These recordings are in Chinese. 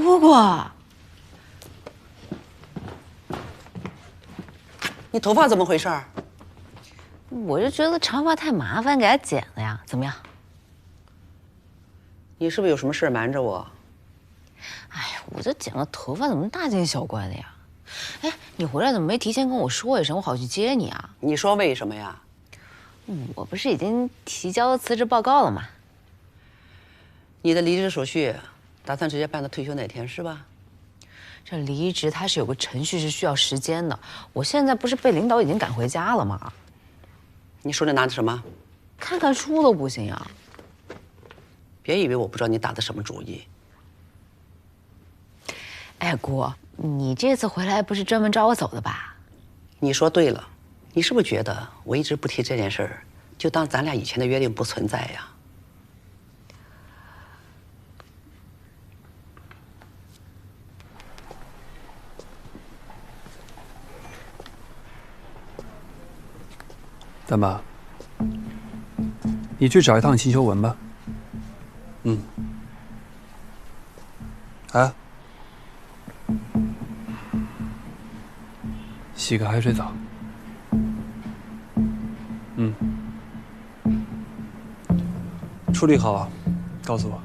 姑姑，你头发怎么回事？我就觉得长发太麻烦，给它剪了呀，怎么样？你是不是有什么事瞒着我？哎呀，我这剪了头发，怎么大惊小怪的呀？哎，你回来怎么没提前跟我说一声，我好去接你啊？你说为什么呀？我不是已经提交了辞职报告了吗？你的离职手续打算直接办到退休那天是吧？这离职它是有个程序，是需要时间的。我现在不是被领导已经赶回家了吗？你手里拿的什么？看看书都不行啊！别以为我不知道你打的什么主意。哎，姑，你这次回来不是专门招我走的吧？你说对了，你是不是觉得我一直不提这件事儿，就当咱俩以前的约定不存在呀？大妈，你去找一趟秦修文吧。哎，洗个海水澡。处理好，告诉我。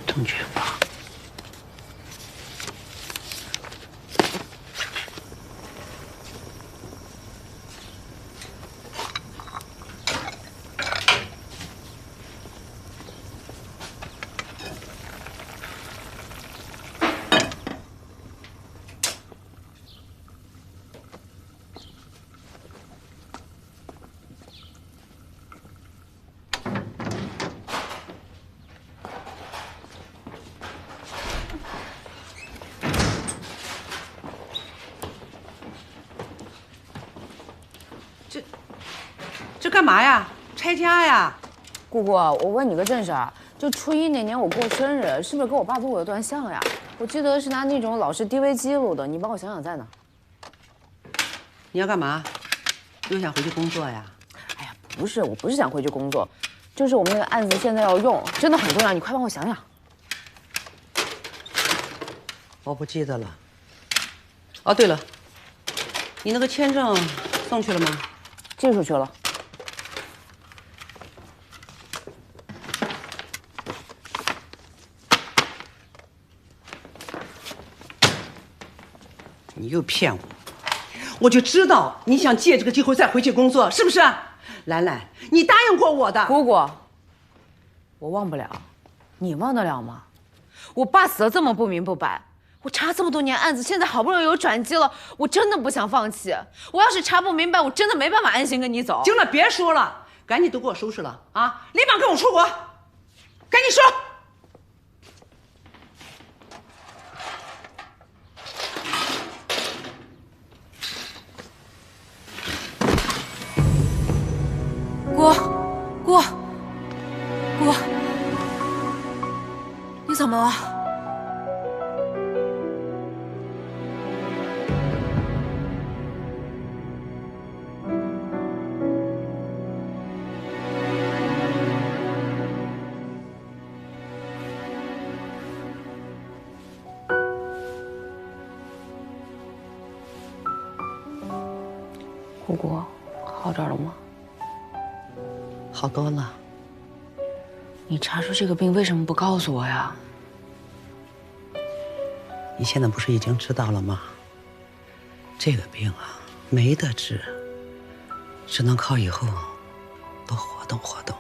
正确吧？这干嘛呀？拆家呀？姑姑，我问你个正事儿，就初一那年我过生日，是不是跟我爸录了段像呀？我记得是拿那种老式 DV 机录的，你帮我想想在哪？你要干嘛？又想回去工作呀？哎呀，不是，我不是想回去工作，就是我们那个案子现在要用，真的很重要，你快帮我想想。我不记得了。哦，对了，你那个签证送去了吗？寄出去了。你又骗我，我就知道你想借这个机会再回去工作，是不是？兰兰，你答应过我的。姑姑，我忘不了，你忘得了吗？我爸死得这么不明不白，我查这么多年案子，现在好不容易有转机了，我真的不想放弃。我要是查不明白，我真的没办法安心跟你走。行了，别说了，赶紧都给我收拾了啊！立马跟我出国，赶紧说。姑，你怎么了？姑姑，好点了吗？好多了。你查出这个病为什么不告诉我呀？你现在不是已经知道了吗？这个病啊，没得治，只能靠以后多活动活动。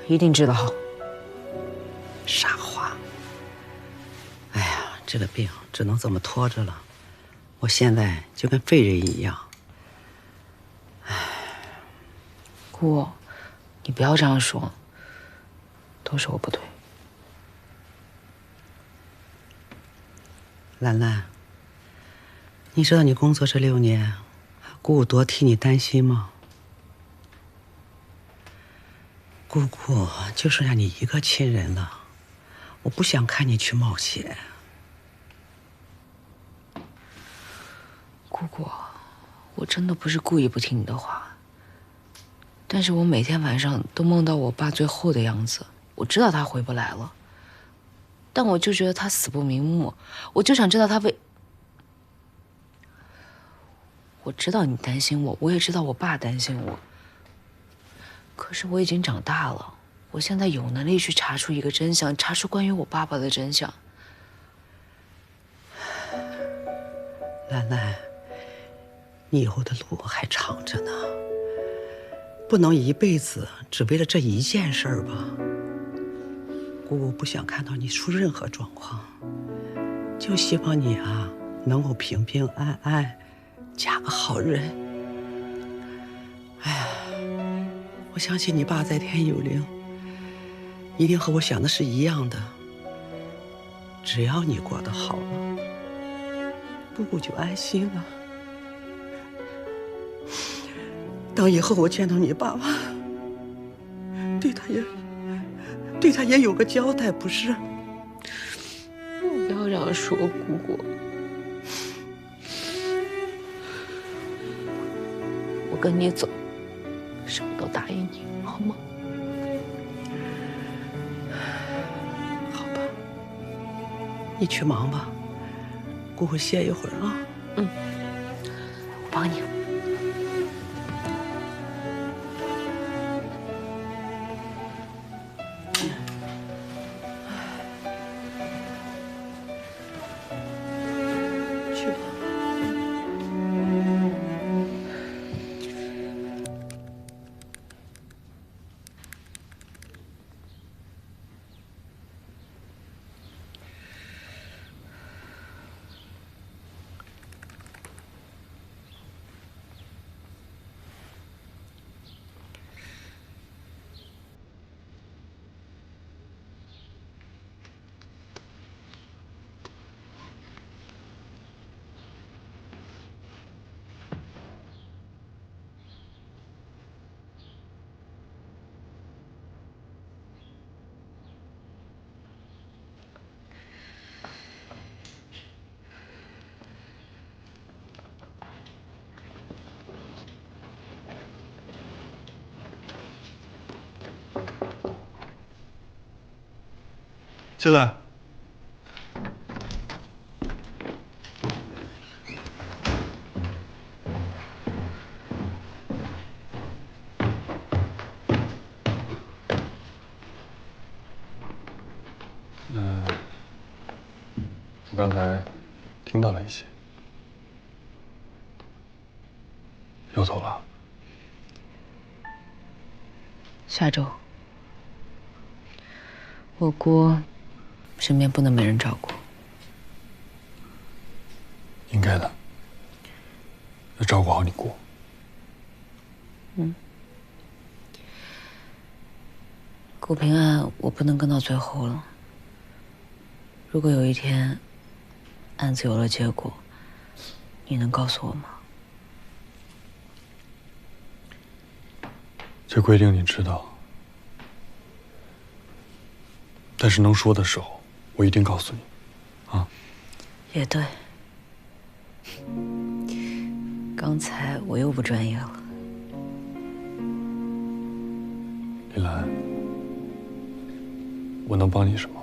一定治得好。傻话。哎呀，这个病只能这么拖着了。我现在就跟废人一样。姑，你不要这样说，都是我不对。兰兰，你知道你工作这6年，姑姑多替你担心吗？姑姑就剩下你一个亲人了，我不想看你去冒险。姑姑，我真的不是故意不听你的话，但是我每天晚上都梦到我爸最后的样子，我知道他回不来了，但我就觉得他死不瞑目，我就想知道他为……我知道你担心我，我也知道我爸担心我，可是我已经长大了，我现在有能力去查出一个真相，查出关于我爸爸的真相。兰兰，你以后的路还长着呢，不能一辈子只为了这一件事儿吧？姑姑不想看到你出任何状况，就希望你啊能够平平安安，嫁个好人。哎呀，我相信你爸在天有灵，一定和我想的是一样的。只要你过得好了，姑姑就安心了。等以后我见到你爸爸，对他也有个交代，不是？不要这样说，姑姑。我跟你走，什么都答应你，好吗？好吧，你去忙吧，姑姑歇一会儿啊。嗯，我帮你。去吧。进来。我刚才听到了一些。又走了？下周，我姑身边不能没人照顾。应该的，要照顾好你姑。顾平安，我不能跟到最后了。如果有一天案子有了结果，你能告诉我吗？这规定你知道，但是能说的时候，我一定告诉你，啊？也对，刚才我又不专业了。李兰，我能帮你什么吗？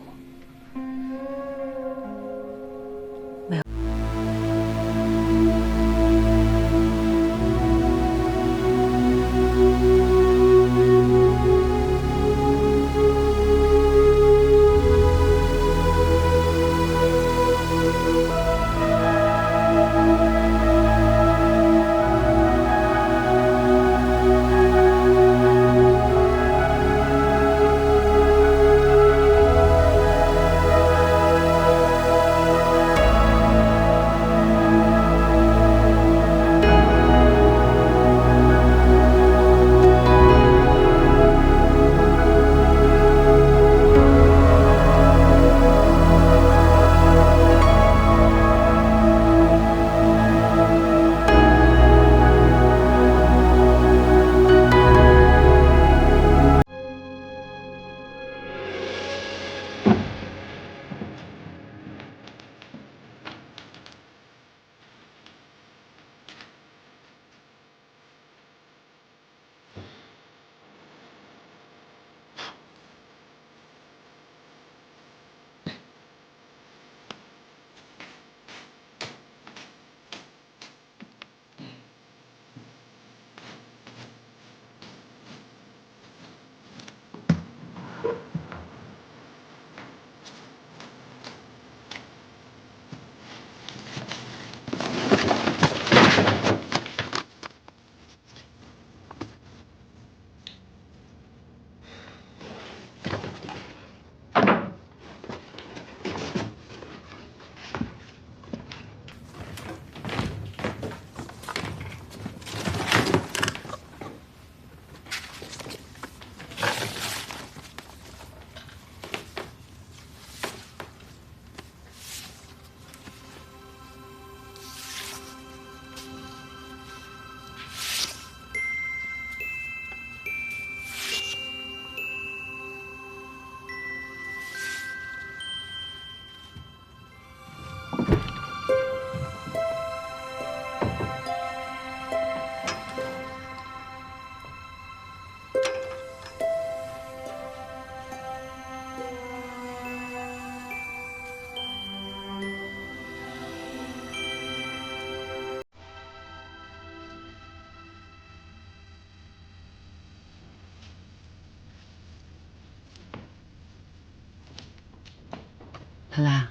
兰兰，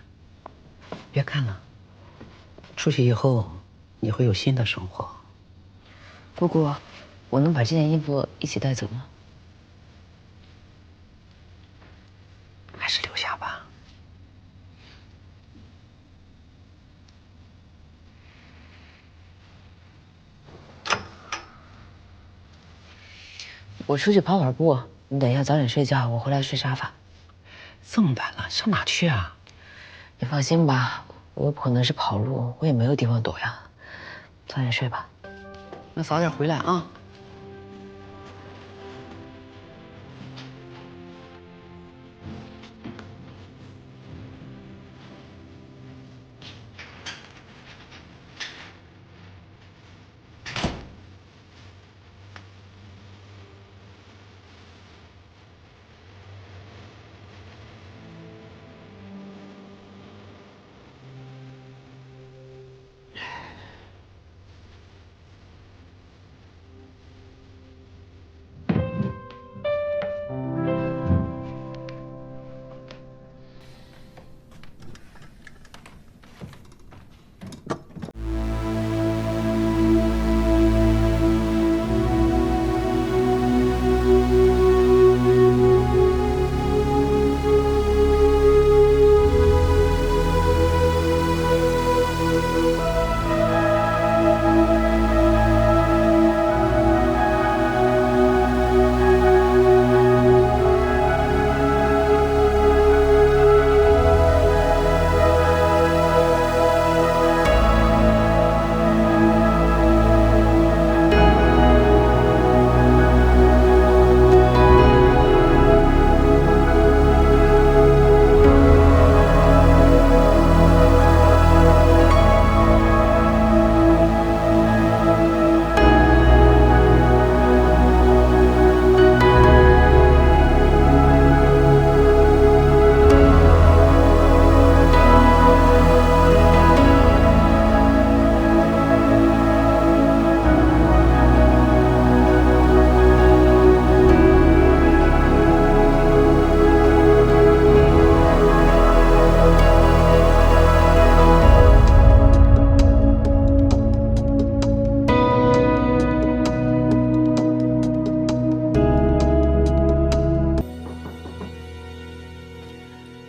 别看了，出去以后你会有新的生活。姑姑，我能把这件衣服一起带走吗？还是留下吧。我出去跑会儿步，你等一下早点睡觉，我回来睡沙发。这么晚了，上哪去啊？你放心吧，我又不可能是跑路，我也没有地方躲呀。早点睡吧。那早点回来啊。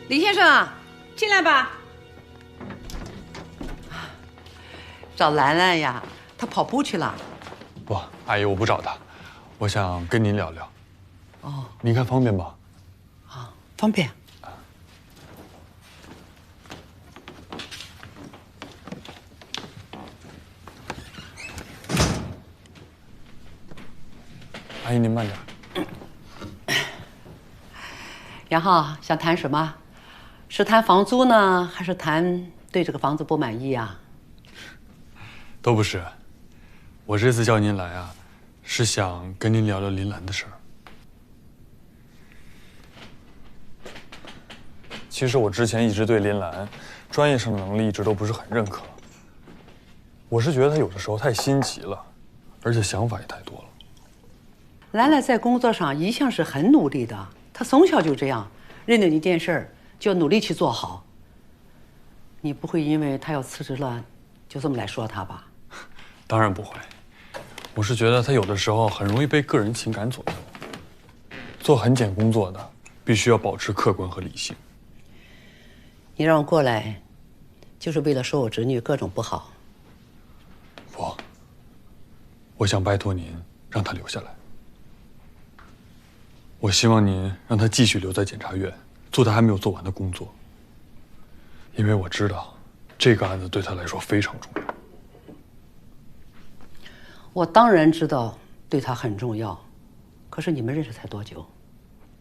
李先生，进来吧。找兰兰呀，她跑步去了。不，阿姨，我不找她，我想跟您聊聊。哦，您看方便吧？啊，方便。阿姨，您慢点。然后想谈什么？是谈房租呢，还是谈对这个房子不满意啊？都不是，我这次叫您来啊，是想跟您聊聊林兰的事儿。其实我之前一直对林兰专业上的能力一直都不是很认可，我是觉得她有的时候太心急了，而且想法也太多了。兰兰在工作上一向是很努力的，她从小就这样，认定一件事儿就要努力去做好。你不会因为她要辞职了，就这么来说她吧？当然不会，我是觉得她有的时候很容易被个人情感左右。做痕检工作的必须要保持客观和理性。你让我过来，就是为了说我侄女各种不好。不，我想拜托您让她留下来。我希望您让她继续留在检察院，做她还没有做完的工作。因为我知道，这个案子对她来说非常重要。我当然知道对她很重要，可是你们认识才多久？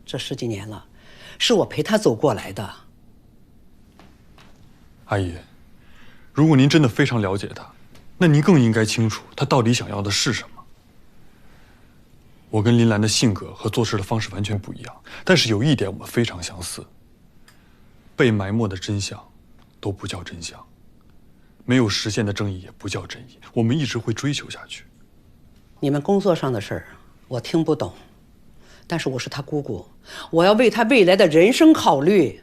这10几年了，是我陪她走过来的。阿姨，如果您真的非常了解她，那您更应该清楚她到底想要的是什么。我跟林兰的性格和做事的方式完全不一样，但是有一点我们非常相似：被埋没的真相都不叫真相，没有实现的正义也不叫正义。我们一直会追求下去。你们工作上的事儿我听不懂，但是我是她姑姑，我要为她未来的人生考虑。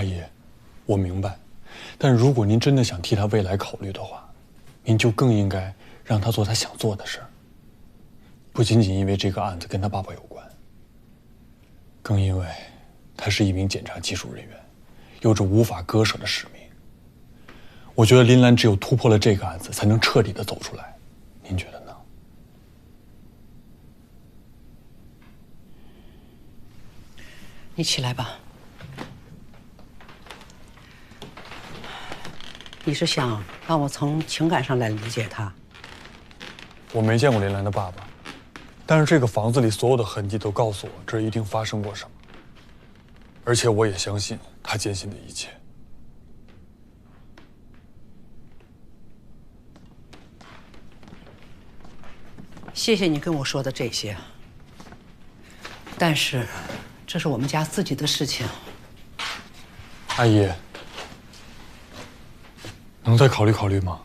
阿姨，我明白，但如果您真的想替他未来考虑的话，您就更应该让他做他想做的事儿。不仅仅因为这个案子跟他爸爸有关，更因为他是一名检查技术人员，有着无法割舍的使命。我觉得林兰只有突破了这个案子，才能彻底的走出来。您觉得呢？你起来吧。你是想让我从情感上来理解他？我没见过林兰的爸爸，但是这个房子里所有的痕迹都告诉我，这一定发生过什么。而且我也相信他坚信的一切。谢谢你跟我说的这些，但是这是我们家自己的事情。阿姨，能再考虑考虑吗？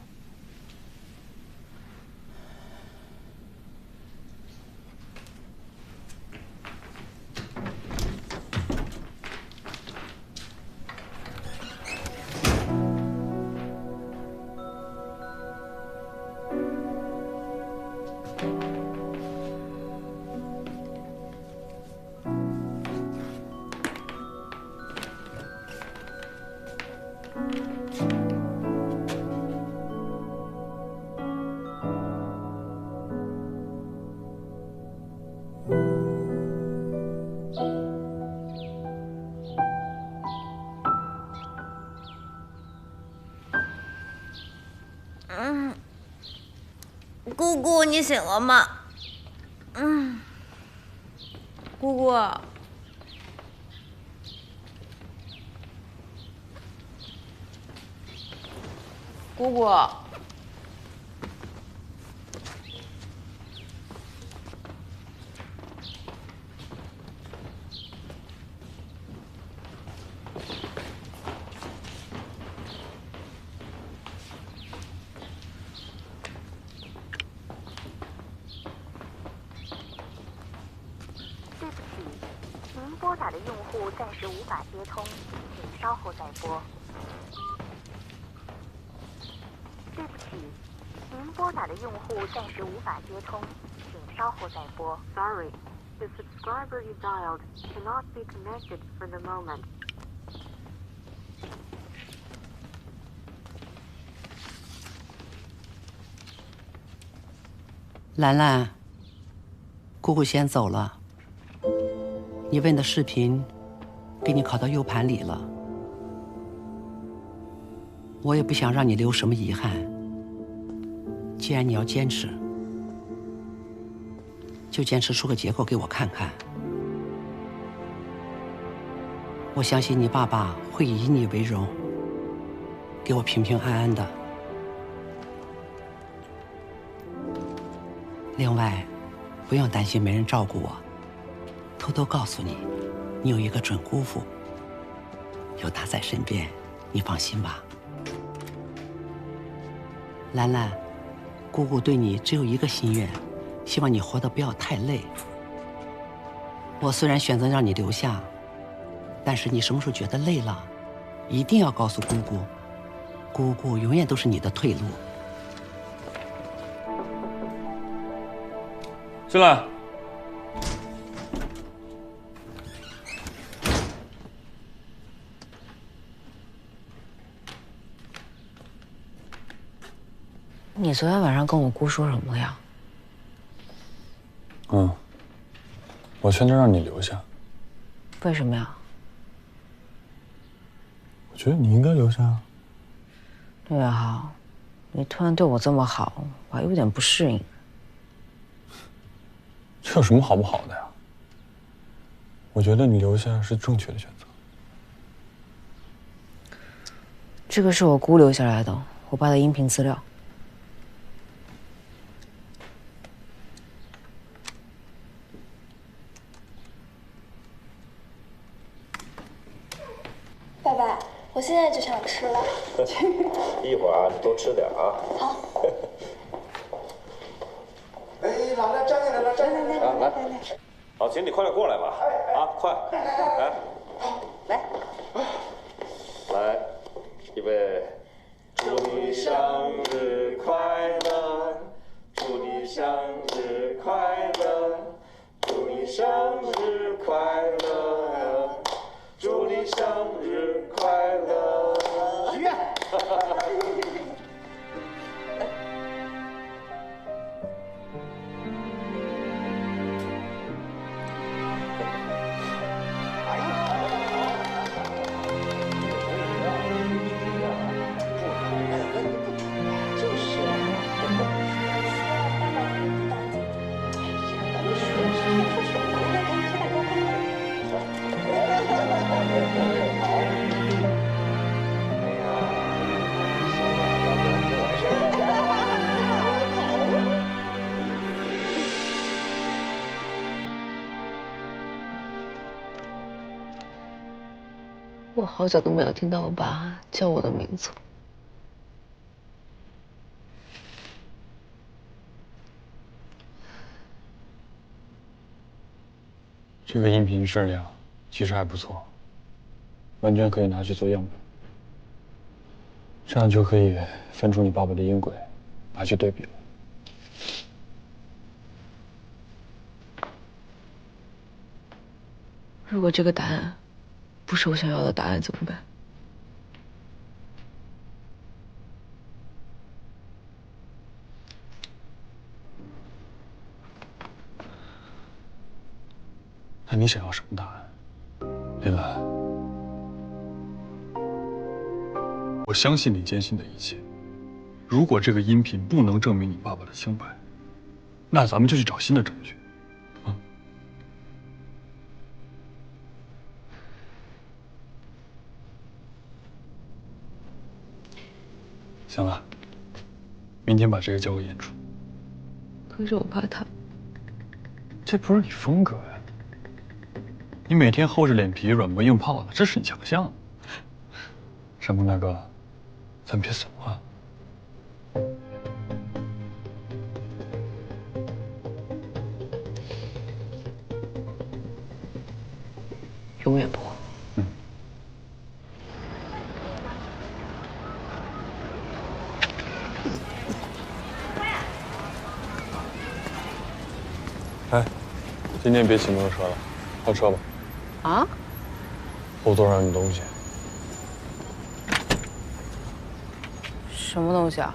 姑姑，你醒了吗？姑姑，姑姑，您拨打的用户暂时无法接通，请稍后再拨。对不起，您拨打的用户暂时无法接通，请稍后再拨。Sorry, the subscriber you dialed cannot be connected for the moment. 兰兰，姑姑先走了。你问的视频，给你拷到 U 盘里了。我也不想让你留什么遗憾。既然你要坚持，就坚持出个结果给我看看。我相信你爸爸会以你为荣，给我平平安安的。另外，不用担心没人照顾我。偷偷告诉你，你有一个准姑父，有他在身边，你放心吧。兰兰，姑姑对你只有一个心愿，希望你活得不要太累。我虽然选择让你留下，但是你什么时候觉得累了，一定要告诉姑姑，姑姑永远都是你的退路。进来。你昨天晚上跟我姑说什么了呀？我劝她让你留下。为什么呀？我觉得你应该留下啊。陆远浩，你突然对我这么好，我还有点不适应。这有什么好不好的呀？我觉得你留下是正确的选择。这个是我姑留下来的，我爸的音频资料。爸爸，我现在就想吃了。一会儿啊，你多吃点啊。好。哎，老赖站起来了，站起来了，来。好，请你快点过来吧。啊，快，来。来。备，祝你生日快乐，祝你生日快乐，祝你生日快乐，祝你生日快乐。许愿。我好久都没有听到我爸叫我的名字。这个音频质量其实还不错，完全可以拿去做样本，这样就可以分出你爸爸的音轨，拿去对比了。如果这个答案不是我想要的答案，怎么办？那你想要什么答案，林兰？我相信你坚信的一切。如果这个音频不能证明你爸爸的清白，那咱们就去找新的证据。行了，明天把这个交给严处。可是我怕他。这不是你风格呀！你每天厚着脸皮软磨硬泡的，这是你强项。山峰大哥，咱别怂啊！永远不会。哎，今天别骑摩托车了，换车吧。啊？后座上有你东西。什么东西啊？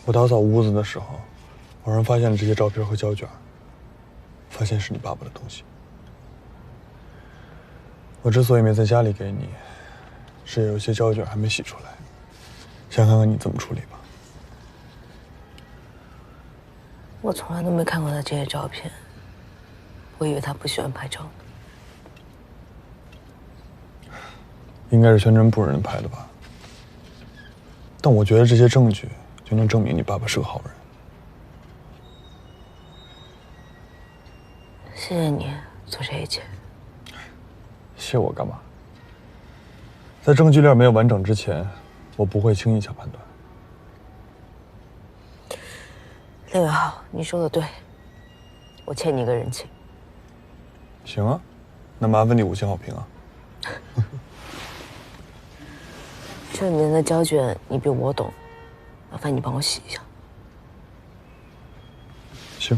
我打扫屋子的时候，偶然发现了这些照片和胶卷，发现是你爸爸的东西。我之所以没在家里给你，是有一些胶卷还没洗出来，想看看你怎么处理吧。我从来都没看过他这些照片，我以为他不喜欢拍照。应该是宣传部人拍的吧？但我觉得这些证据就能证明你爸爸是个好人。谢谢你做这一切。谢我干嘛？在证据链没有完整之前，我不会轻易下判断。林伟浩，你说的对，我欠你一个人情。行啊，那麻烦你5星好评啊。这里面的胶卷你比我懂，麻烦你帮我洗一下。行。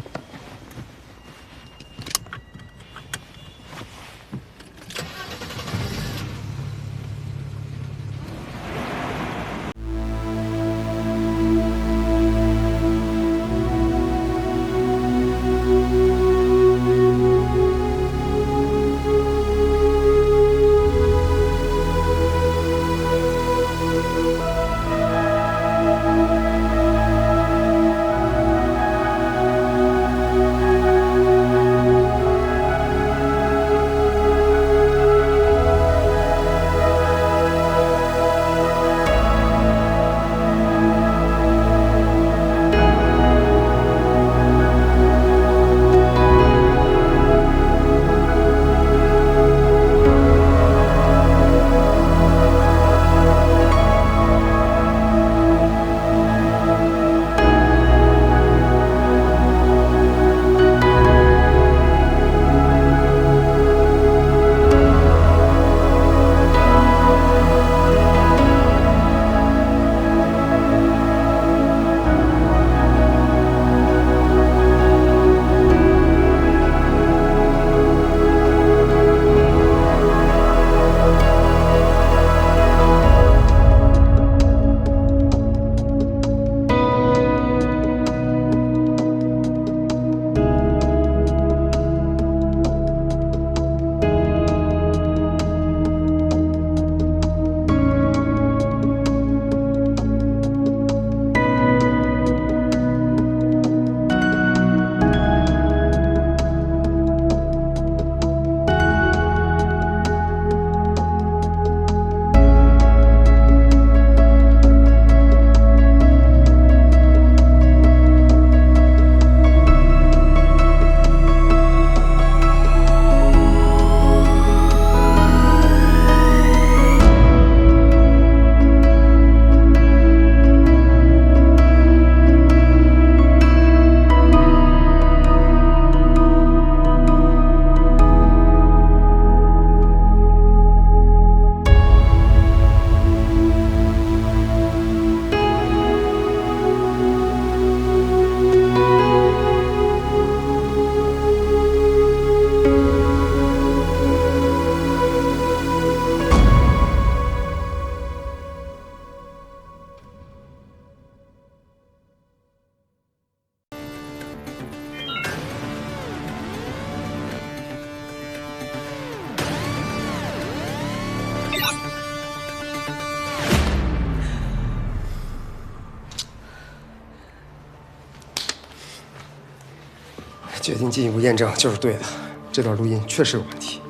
决定进一步验证就是对的，这段录音确实有问题。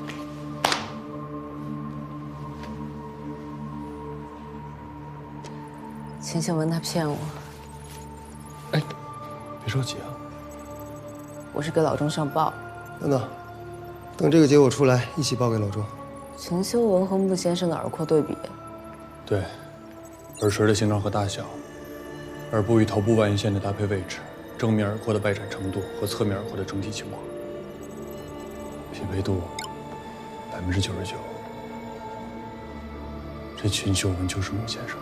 秦秀文她骗我，哎，别着急啊。我是给老钟上报。等这个结果出来，一起报给老钟。秦修文和穆先生的耳廓对比，对，耳垂的形状和大小，耳部与头部外缘线的搭配位置，正面耳廓的外展程度和侧面耳廓的整体情况，匹配度99%。这秦秀文就是穆先生。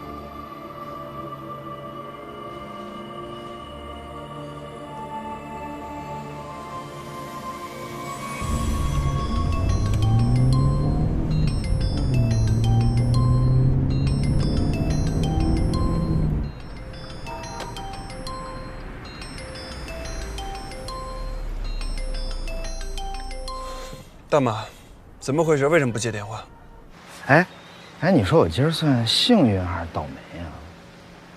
大妈，怎么回事？为什么不接电话？哎，你说我今儿算幸运还是倒霉呀？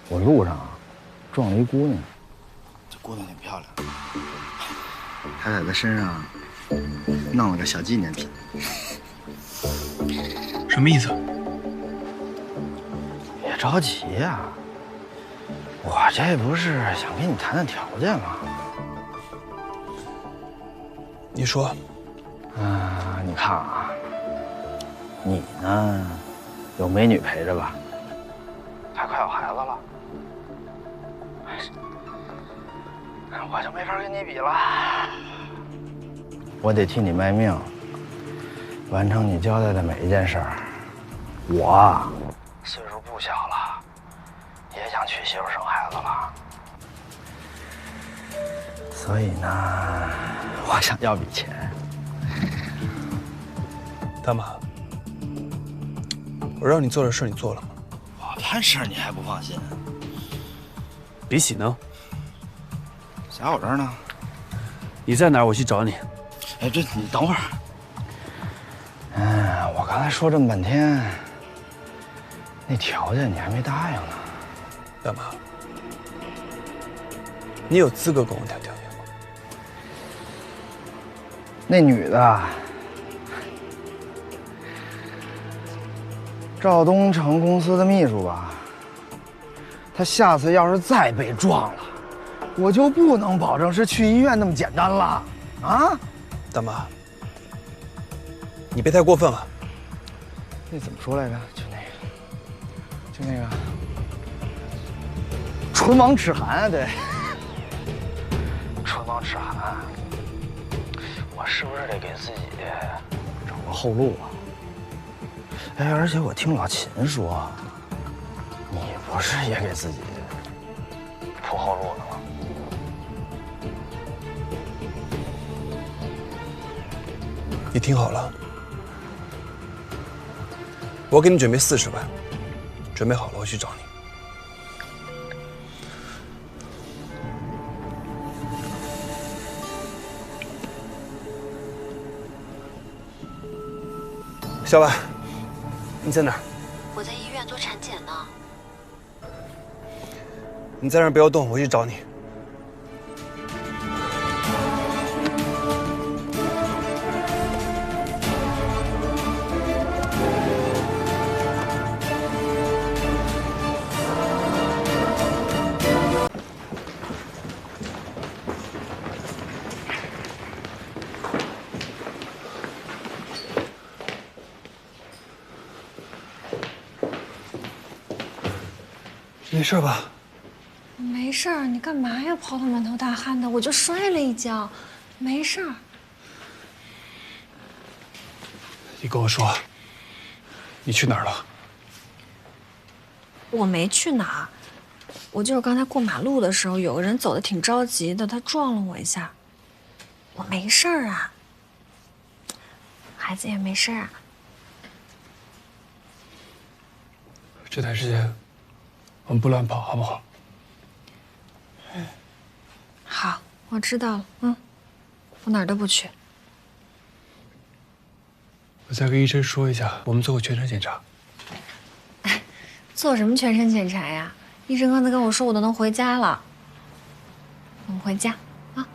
我路上撞了一姑娘，这姑娘挺漂亮，还在她身上弄了个小纪念品。什么意思？别着急呀，我这不是想跟你谈谈条件吗？你说。你看啊，你呢有美女陪着吧，还快有孩子了，我就没法跟你比了。我得替你卖命，完成你交代的每一件事儿。我岁数不小了，也想娶媳妇生孩子了，所以呢，我想要笔钱。大妈，我让你做的事你做了吗？我办事你还不放心？李喜呢？在我这儿呢。你在哪儿？我去找你。哎，你等会儿。我刚才说这么半天，那条件你还没答应呢。大妈，你有资格跟我谈条件吗？那女的。赵东城公司的秘书吧，他下次要是再被撞了，我就不能保证是去医院那么简单了啊！大妈，你别太过分了。那怎么说来着？就那个，唇亡齿寒，对，唇亡齿寒。我是不是得给自己找个后路啊？哎，而且我听老秦说，你不是也给自己铺后路了吗？你听好了，我给你准备40万，准备好了我去找你。小婉。你在哪儿？我在医院做产检呢。你在那儿不要动，我去找你。没事吧？没事儿，你干嘛呀？跑得满头大汗的，我就摔了一跤，没事儿。你跟我说，你去哪儿了？我没去哪儿，我就是刚才过马路的时候，有个人走得挺着急的，他撞了我一下。我没事儿啊，孩子也没事儿啊。这段时间我们不乱跑，好不好？好，我知道了。我哪儿都不去。我再跟医生说一下，我们做个全身检查。做什么全身检查呀？医生刚才跟我说，我都能回家了。我们回家啊。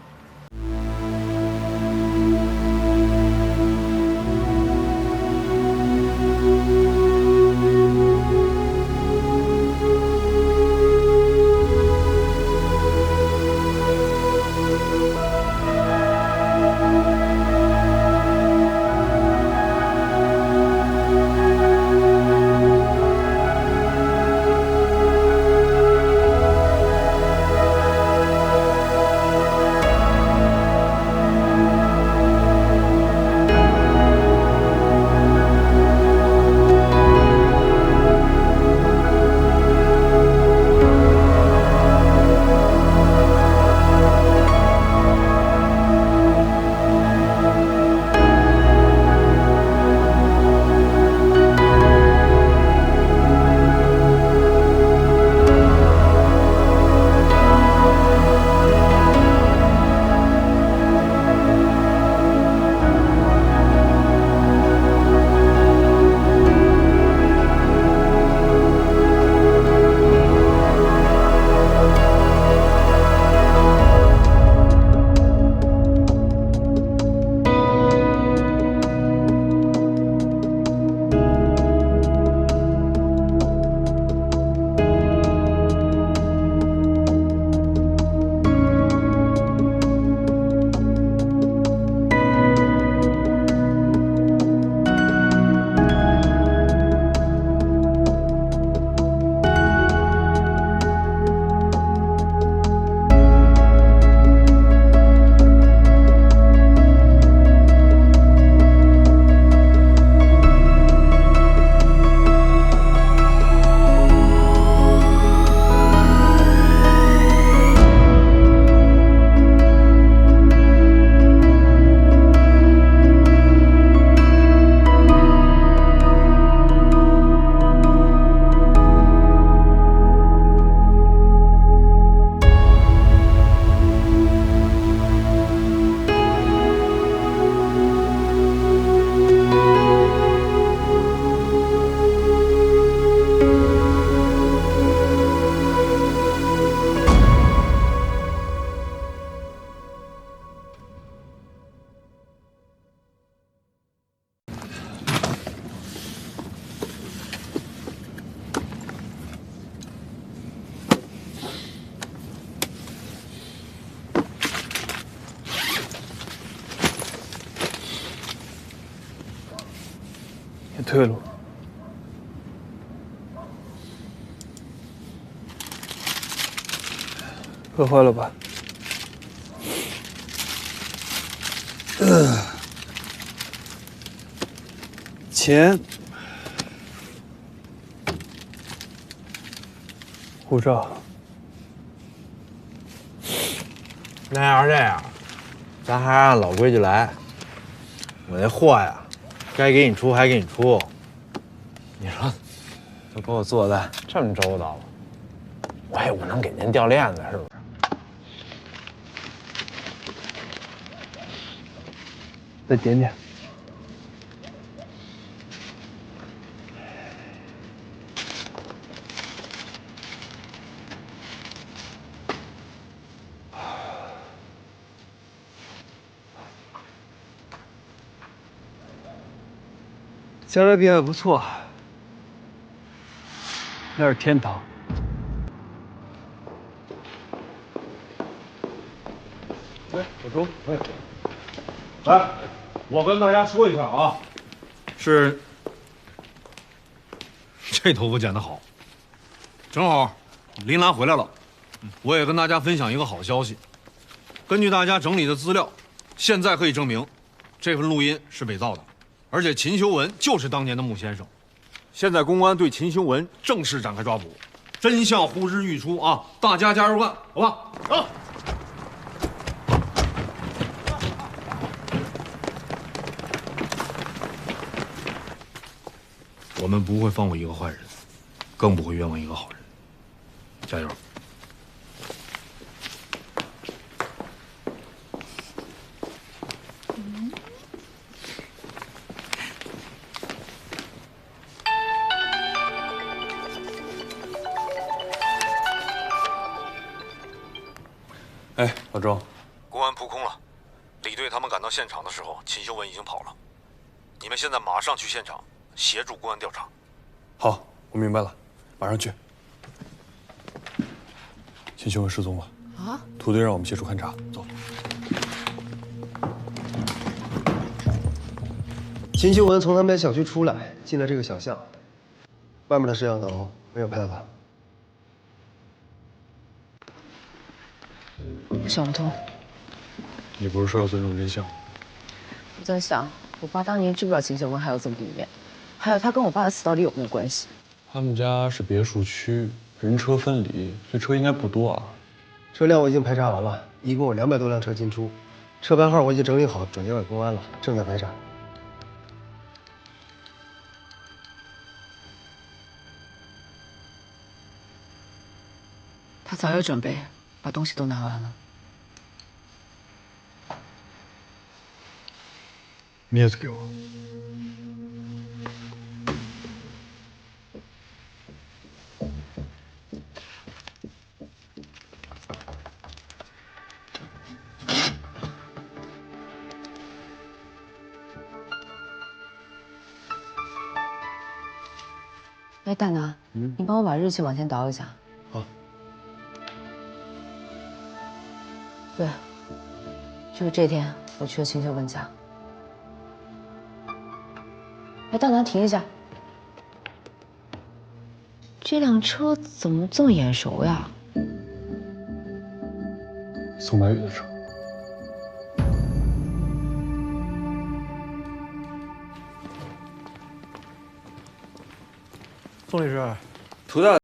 退路。喝坏了吧？钱、护照。那要是这样，咱还是按老规矩来。我那货呀，该给你出还给你出。你说，都给我做的这么周到了，我也不能给您掉链子，是不是？再点点。加勒比海不错，那是天堂。哎，小周，哎，来，我跟大家说一下啊，是这头发剪得好，正好林兰回来了，我也跟大家分享一个好消息。根据大家整理的资料，现在可以证明，这份录音是伪造的。而且秦修文就是当年的穆先生，现在公安对秦修文正式展开抓捕，真相呼之欲出啊！大家加油干，好吧？走。我们不会放过一个坏人，更不会冤枉一个好人。加油！哎，老周，公安扑空了，李队他们赶到现场的时候，秦修文已经跑了。你们现在马上去现场，协助公安调查。好，我明白了，马上去。秦修文失踪了啊！土队让我们协助勘查，走。秦修文从他们小区出来，进了这个小巷，外面的摄像头没有拍到他。我想不通。你不是说要尊重真相？我在想，我爸当年知不知道秦修文还有这么一面？还有他跟我爸的死到底有没有关系？他们家是别墅区，人车分离，这车应该不多啊。车辆我已经排查完了，一共有200多辆车进出，车牌号我已经整理好，转交给公安了，正在排查。他早有准备，把东西都拿完了。镊子给我。哎，大拿，你帮我把日期往前倒一下。好。对，就是这天，我去了秦修文家。哎，大拿，停一下，这辆车怎么这么眼熟呀？宋白宇的车。宋律师，涂大。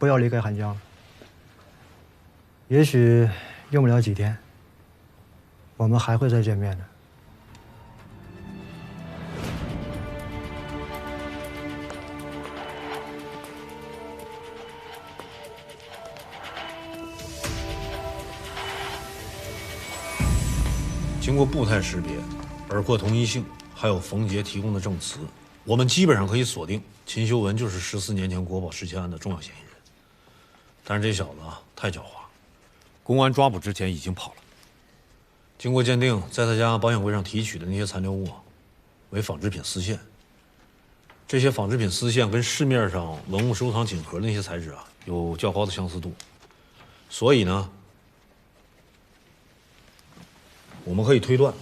不要离开汉江了。也许用不了几天，我们还会再见面的。经过步态识别、耳廓同一性，还有冯杰提供的证词，我们基本上可以锁定秦修文就是14年前国宝失窃案的重要嫌疑人。但是这小子啊，太狡猾，公安抓捕之前已经跑了。经过鉴定，在他家保险柜上提取的那些残留物啊，为纺织品丝线。这些纺织品丝线跟市面上文物收藏锦盒的那些材质啊，有较高的相似度。所以呢，我们可以推断，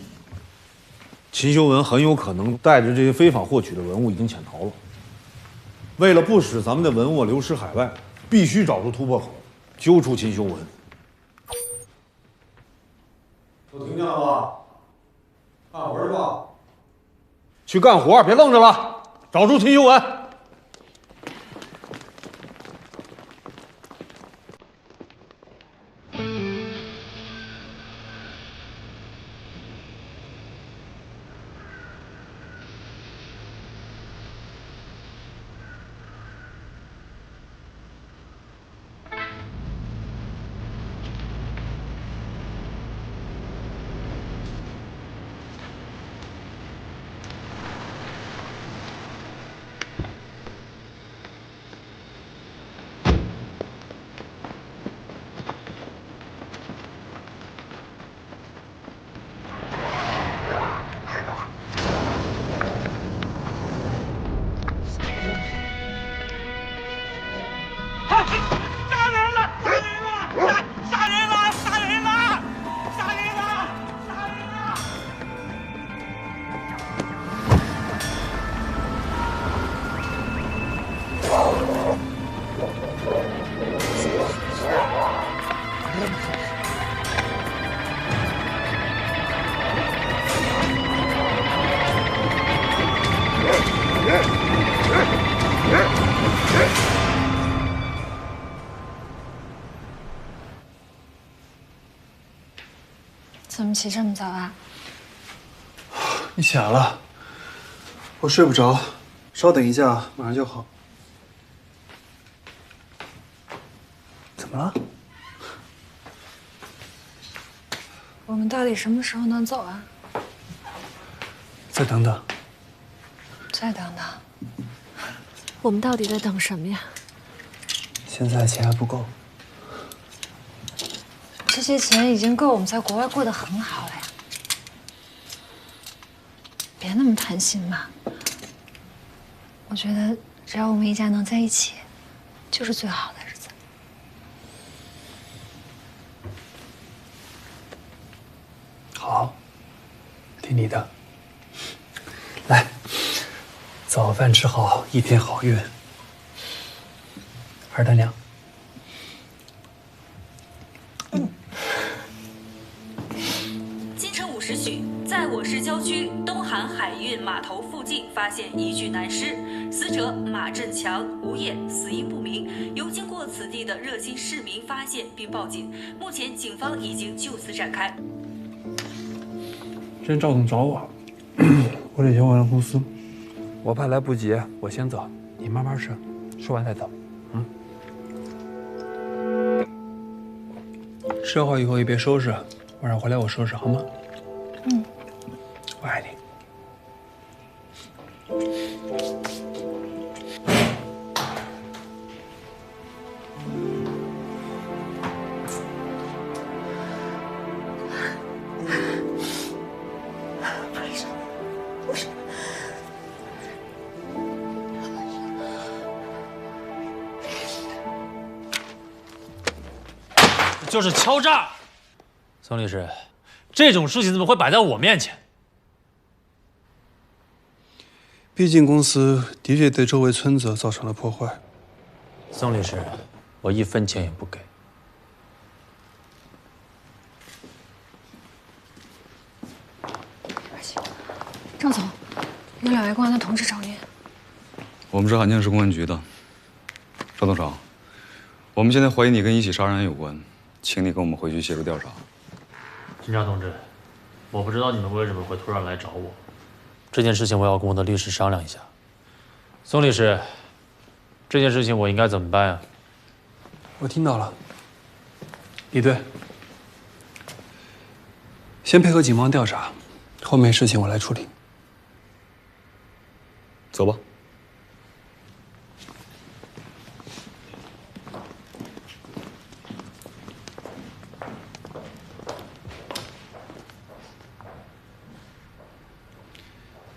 秦修文很有可能带着这些非法获取的文物已经潜逃了。为了不使咱们的文物流失海外，必须找出突破口，揪出秦修文。都听见了吧？干活去吧！去干活，别愣着了，找出秦修文。怎么起这么早啊？你起来了？我睡不着，稍等一下，马上就好。怎么了？我们到底什么时候能走啊？再等等。再等等。我们到底在等什么呀？现在钱还不够。这些钱已经够我们在国外过得很好了呀。别那么贪心嘛。我觉得只要我们一家能在一起，就是最好的日子。好，听你的。来，早饭吃好，一天好运。二大娘。今晨5时许，在我市郊区东韩海运码头附近发现一具男尸，死者马振强，无业，死因不明。由经过此地的热心市民发现并报警，目前警方已经就此展开。今天赵总找我，我得先回公司，我怕来不及，我先走，你慢慢吃，吃完再走。吃好以后也别收拾，晚上回来我收拾好吗？嗯，我爱你。不是，就是敲诈。宋律师，这种事情怎么会摆在我面前？毕竟公司的确对周围村子造成了破坏。宋律师，我1分钱也不给。赵总，有2位公安的同志找您。我们是汉江市公安局的，赵董长，我们现在怀疑你跟一起杀人案有关，请你跟我们回去协助调查。警察同志，我不知道你们为什么会突然来找我，这件事情我要跟我的律师商量一下。宋律师，这件事情我应该怎么办啊？我听到了，李队，先配合警方调查，后面事情我来处理。走吧。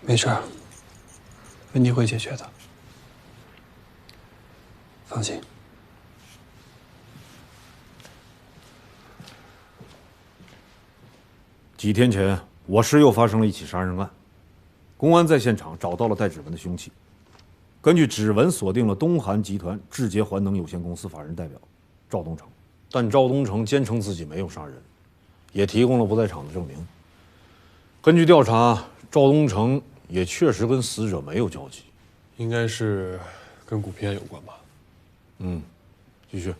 没事儿，问题会解决的，放心。几天前，我市又发生了一起杀人案，公安在现场找到了带指纹的凶器，根据指纹锁定了东韩集团智捷环能有限公司法人代表赵东成，但赵东成坚称自己没有杀人，也提供了不在场的证明。根据调查，赵东成也确实跟死者没有交集，应该是跟股票有关吧。继续。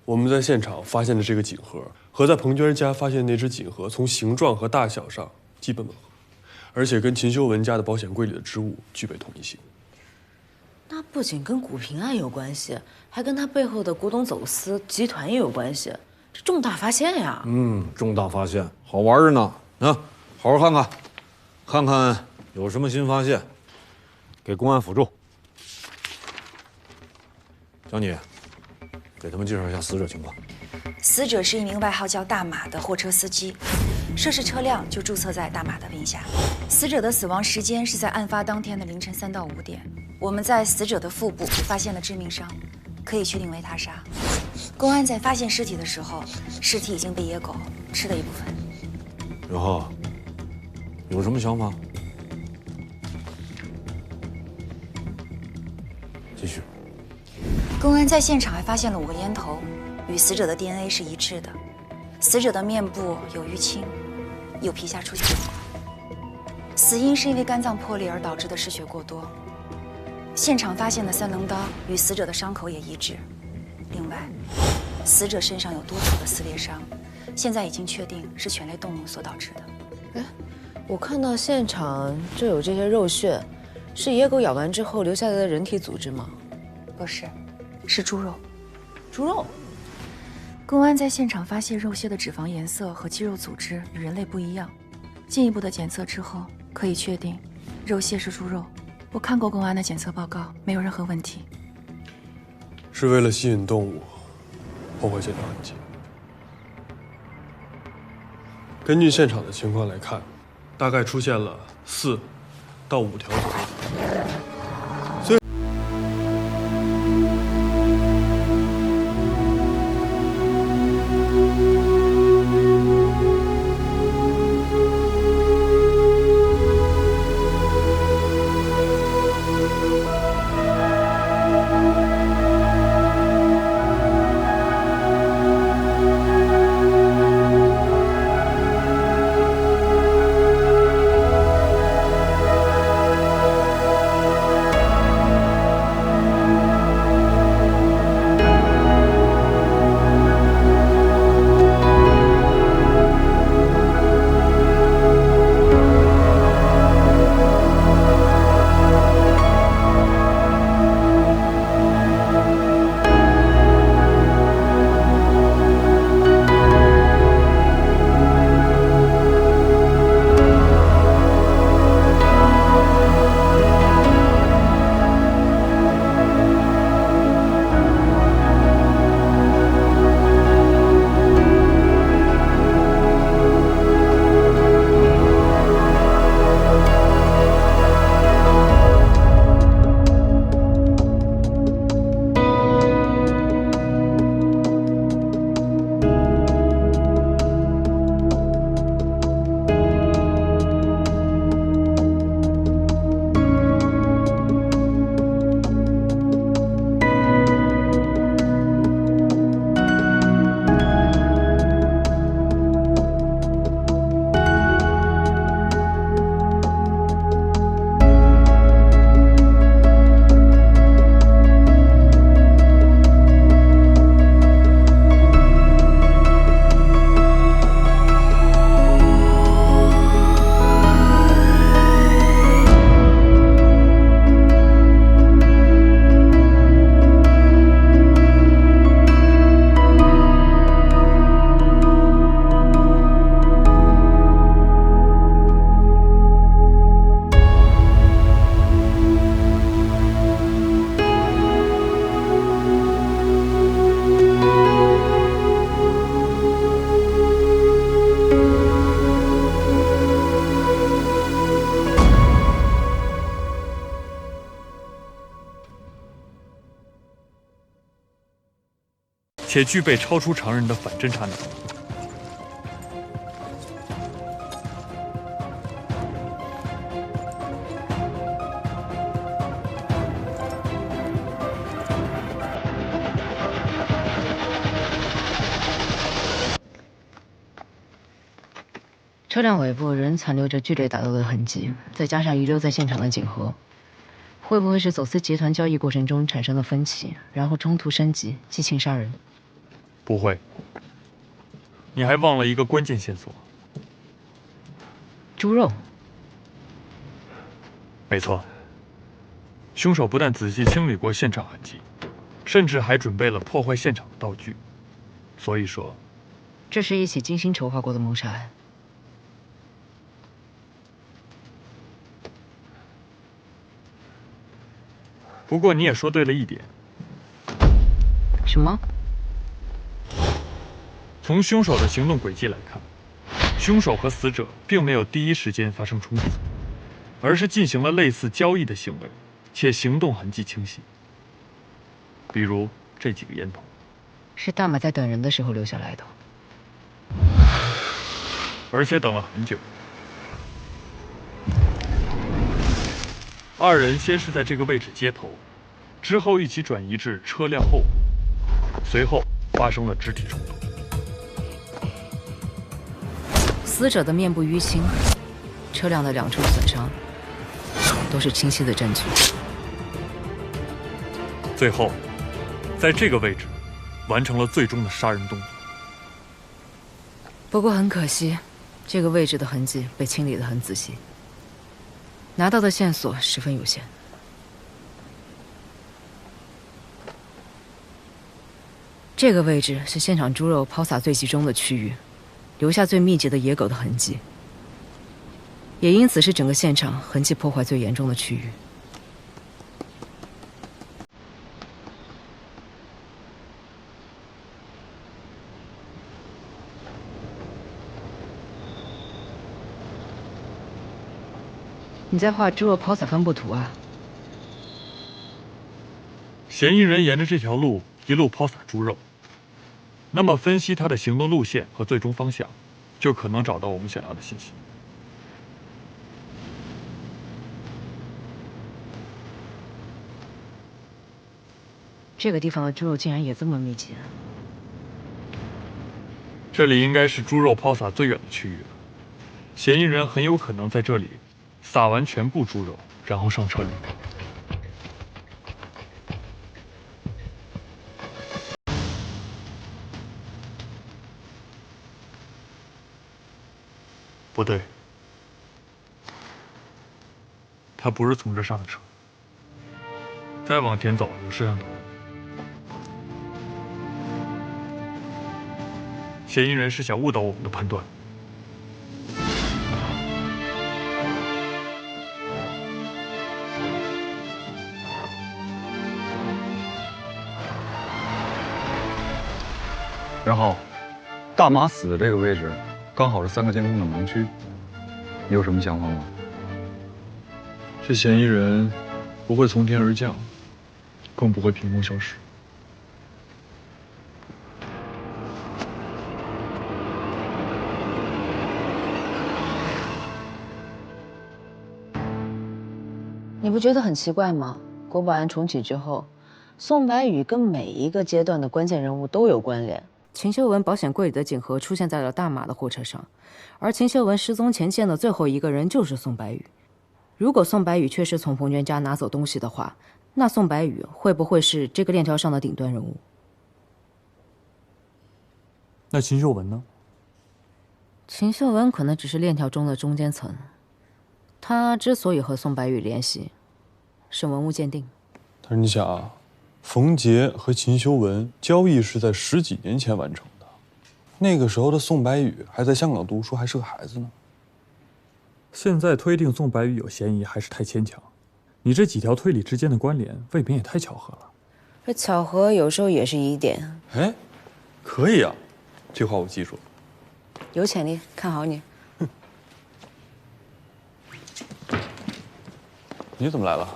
我们在现场发现的这个锦盒和在彭娟家发现的那只锦盒，从形状和大小上基本吻合，而且跟秦修文家的保险柜里的织物具备统一性。那不仅跟古平案有关系，还跟他背后的古董走私集团也有关系，这重大发现呀！重大发现，好玩着呢。好好看看，看看有什么新发现，给公安辅助。江女，给他们介绍一下死者情况。死者是一名外号叫大马的货车司机，涉事车辆就注册在大马的名下。死者的死亡时间是在案发当天的凌晨3到5点。我们在死者的腹部发现了致命伤，可以确定为他杀。公安在发现尸体的时候，尸体已经被野狗吃了一部分。然后有什么想法？继续。公安在现场还发现了5个烟头，与死者的 DNA 是一致的。死者的面部有淤青，有皮下出血状况，死因是因为肝脏破裂而导致的失血过多。现场发现的3棱刀与死者的伤口也一致。另外，死者身上有多处的撕裂伤，现在已经确定是犬类动物所导致的。我看到现场就有这些肉屑，是野狗咬完之后留下来的人体组织吗？不是，是猪肉。猪肉。公安在现场发现肉屑的脂肪颜色和肌肉组织与人类不一样，进一步的检测之后，可以确定肉屑是猪肉。我看过公安的检测报告，没有任何问题。是为了吸引动物，破坏现场痕迹。根据现场的情况来看，大概出现了4到5条左右。且具备超出常人的反侦查能力。车辆尾部仍残留着剧烈打斗的痕迹，再加上遗留在现场的锦盒，会不会是走私集团交易过程中产生的分歧，然后冲突升级，激情杀人？不会，你还忘了一个关键线索。猪肉。没错，凶手不但仔细清理过现场痕迹，甚至还准备了破坏现场的道具。所以说，这是一起精心筹划过的谋杀案。不过你也说对了一点。什么？从凶手的行动轨迹来看，凶手和死者并没有第一时间发生冲突，而是进行了类似交易的行为，且行动痕迹清晰。比如这几个烟头，是大马在等人的时候留下来的，而且等了很久。二人先是在这个位置接头，之后一起转移至车辆后部，随后发生了肢体冲突。死者的面部淤青，车辆的2处损伤，都是清晰的证据。最后，在这个位置完成了最终的杀人动作。不过很可惜，这个位置的痕迹被清理得很仔细，拿到的线索十分有限。这个位置是现场猪肉抛洒最集中的区域，留下最密集的野狗的痕迹，也因此是整个现场痕迹破坏最严重的区域。你在画猪肉抛洒分布图啊？嫌疑人沿着这条路一路抛洒猪肉，那么分析他的行动路线和最终方向，就可能找到我们想要的信息。这个地方的猪肉竟然也这么密集啊！这里应该是猪肉抛洒最远的区域了，嫌疑人很有可能在这里撒完全部猪肉，然后上车离开。不对，他不是从这上的车。再往前走有摄像头，嫌疑人是想误导我们的判断。然后，大马死的这个位置，刚好是3个监控的盲区。你有什么想法吗？这嫌疑人不会从天而降，更不会凭空消失。你不觉得很奇怪吗？国保案重启之后，宋白宇跟每一个阶段的关键人物都有关联。秦秀文保险柜里的锦盒出现在了大马的货车上，而秦秀文失踪前见的最后一个人就是宋白宇。如果宋白宇确实从彭娟家拿走东西的话，那宋白宇会不会是这个链条上的顶端人物？那秦秀文呢？秦秀文可能只是链条中的中间层，他之所以和宋白宇联系，是文物鉴定。但是你想啊，冯杰和秦修文交易是在10几年前完成的，那个时候的宋白宇还在香港读书，还是个孩子呢。现在推定宋白宇有嫌疑还是太牵强，你这几条推理之间的关联未免也太巧合了。这巧合有时候也是疑点。哎，可以啊，这话我记住了。有潜力，看好你。你怎么来了？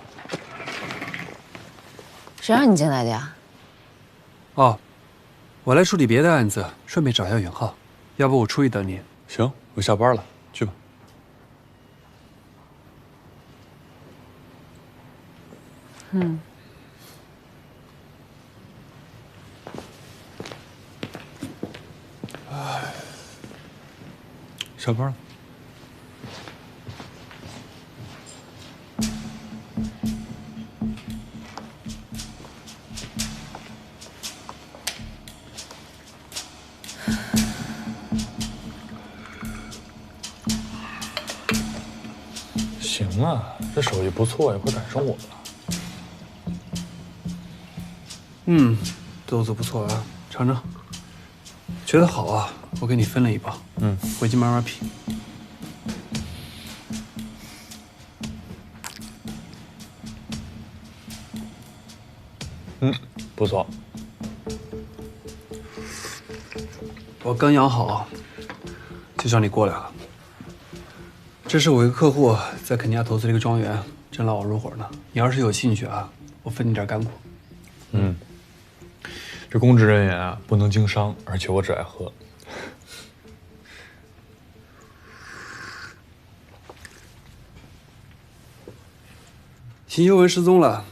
谁让你进来的呀？啊，我来处理别的案子，顺便找一下允浩。要不我出去等你？行，我下班了，去吧。嗯。下班了。行啊，这手艺不错，也快赶上我了。嗯，豆子不错啊，尝尝。觉得好啊，我给你分了一包。嗯，回去慢慢品。嗯，不错。我刚养好，就叫你过来了。这是我一个客户在肯尼亚投资了一个庄园，正拉我入伙呢。你要是有兴趣啊，我分你点干果。嗯，这公职人员啊，不能经商，而且我只爱喝。秦修文失踪了，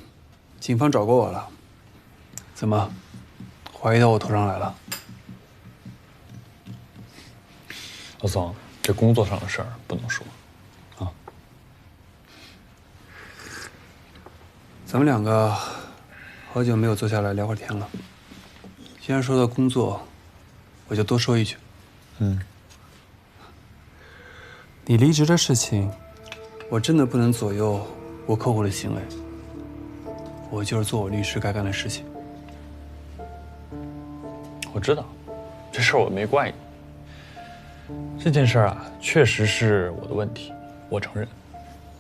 警方找过我了。怎么，怀疑到我头上来了？老宋，这工作上的事儿不能说。咱们两个好久没有坐下来聊会儿天了。既然说到工作，我就多说一句。嗯，你离职的事情，我真的不能左右我客户的行为。我就是做我律师该干的事情。我知道，这事儿我没怪你。这件事儿啊，确实是我的问题，我承认。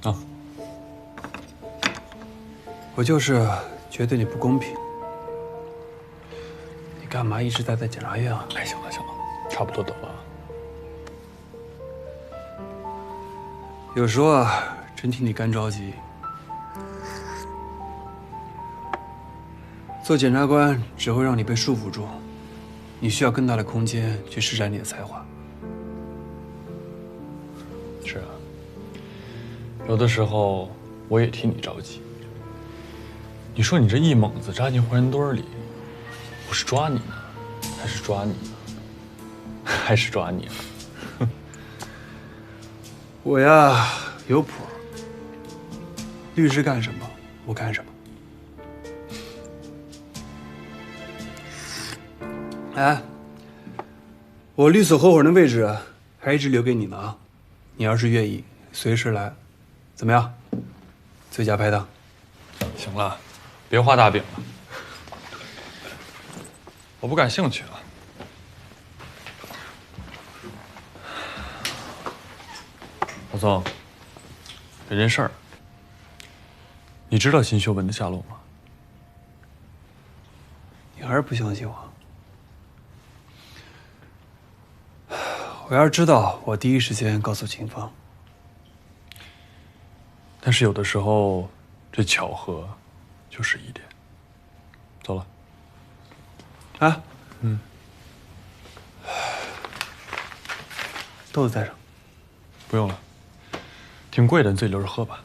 啊。我就是觉得你不公平。你干嘛一直待在检察院啊？哎，行了行了，差不多得了。有时候啊，真替你干着急。做检察官只会让你被束缚住，你需要更大的空间去施展你的才华。是啊，有的时候我也替你着急。你说你这一猛子扎进坏人堆里，我是抓你呢，还是抓你呢？还是抓你呢？我呀有谱，律师干什么我干什么。哎，我律所合伙人的位置还一直留给你呢啊！你要是愿意，随时来，怎么样？最佳拍档。行了。别画大饼了，我不感兴趣了。老宋，有件事儿，你知道秦秀文的下落吗？你还是不相信我？我要是知道，我第一时间告诉警方。但是有的时候，这巧合。就是一点。走了。啊，嗯。豆子带上。不用了，挺贵的，你自己留着喝吧。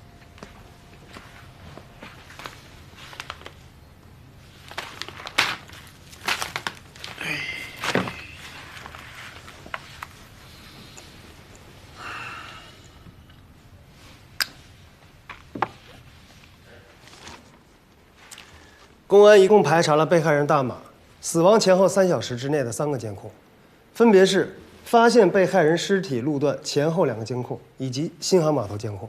公安一共排查了被害人大马死亡前后3小时之内的3个监控，分别是发现被害人尸体路段前后2个监控，以及新航码头监控。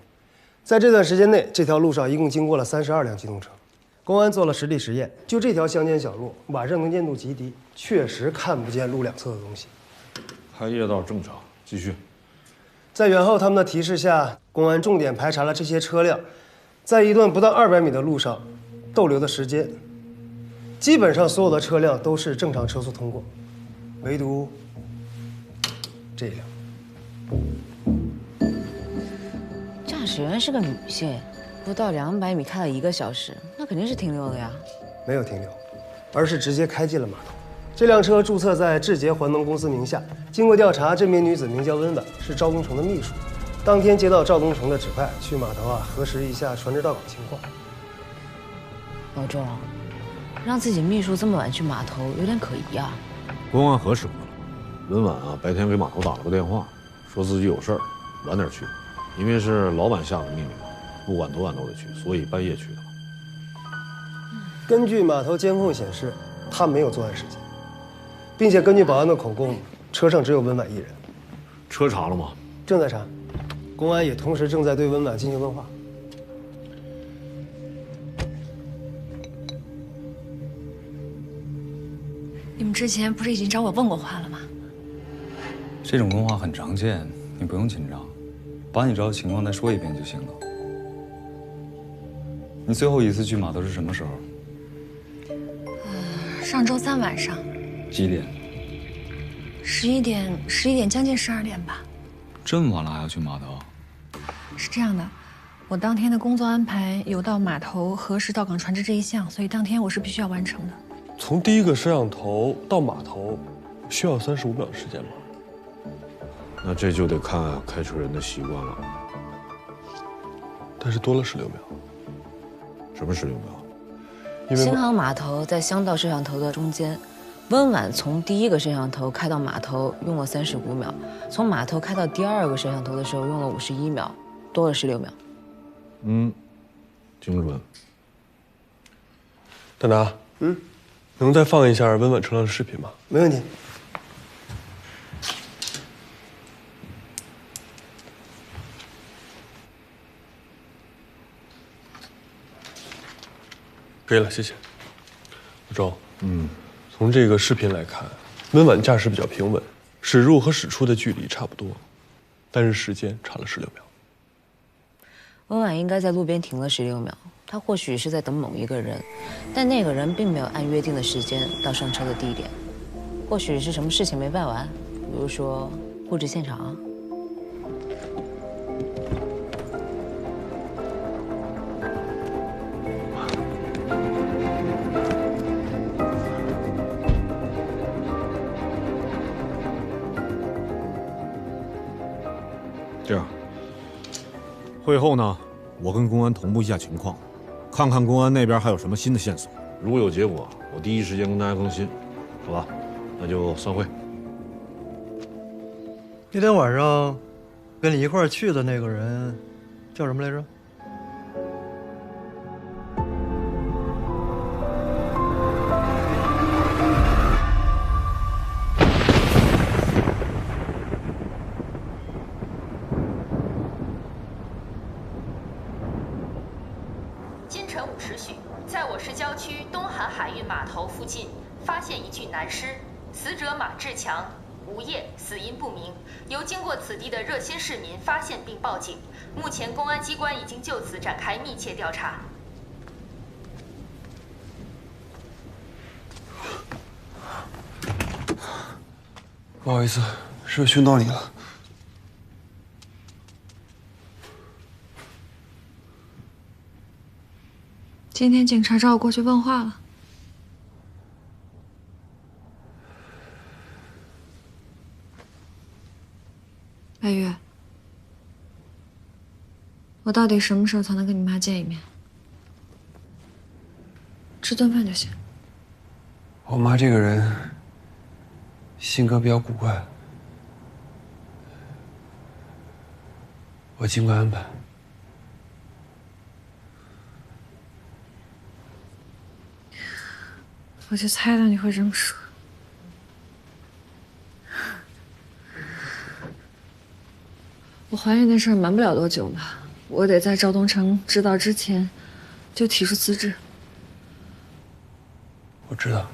在这段时间内，这条路上一共经过了32辆机动车。公安做了实地实验，就这条乡间小路，晚上能见度极低，确实看不见路两侧的东西。开夜道正常，继续。在袁浩他们的提示下，公安重点排查了这些车辆，在一段不到200米的路上逗留的时间。基本上所有的车辆都是正常车速通过，唯独这辆。驾驶员是个女性，不到200米开了1个小时，那肯定是停留了呀。没有停留，而是直接开进了码头。这辆车注册在智捷环能公司名下。经过调查，这名女子名叫温婉，是赵东成的秘书。当天接到赵东成的指派，去码头核实一下船只到港情况。老周，让自己秘书这么晚去码头，有点可疑啊。公安核实过了，温婉白天给码头打了个电话，说自己有事儿，晚点去，因为是老板下的命令，不管多晚都得去，所以半夜去的。根据码头监控显示，他没有作案时间，并且根据保安的口供，车上只有温婉一人。车查了吗？正在查，公安也同时正在对温婉进行问话。你们之前不是已经找我问过话了吗？这种问话很常见，你不用紧张，把你知道的情况再说一遍就行了。你最后一次去码头是什么时候？上周3晚上。几点？11点，将近12点吧。这么晚了还要去码头？是这样的，我当天的工作安排有到码头核实到港船只这一项，所以当天我是必须要完成的。从第一个摄像头到码头，需要35秒的时间吗？那这就得看开车人的习惯了。但是多了16秒。什么16秒？因为新航码头在乡道摄像头的中间，温婉从第一个摄像头开到码头用了35秒，从码头开到第2个摄像头的时候用了51秒，多了16秒。精准。大拿，能再放一下温婉车上的视频吗？没问题。可以了，谢谢。老周，从这个视频来看，温婉驾驶比较平稳，驶入和驶出的距离差不多，但是时间差了16秒。温婉应该在路边停了16秒，她或许是在等某一个人，但那个人并没有按约定的时间到上车的地点，或许是什么事情没办完，比如说布置现场。这样，会后呢，我跟公安同步一下情况，看看公安那边还有什么新的线索。如果有结果，我第一时间跟大家更新，好吧？那就散会。那天晚上跟你一块儿去的那个人叫什么来着？今晨5时许，在我市郊区东韩海运码头附近发现一具男尸，死者马志强，无业，死因不明。由经过此地的热心市民发现并报警，目前公安机关已经就此展开密切调查。不好意思，是不是熏到你了？今天警察找我过去问话了。白月，我到底什么时候才能跟你妈见一面？吃顿饭就行。我妈这个人性格比较古怪，我尽快安排。我就猜到你会这么说。我怀孕的事儿瞒不了多久了，我得在赵东成知道之前就提出辞职。我知道。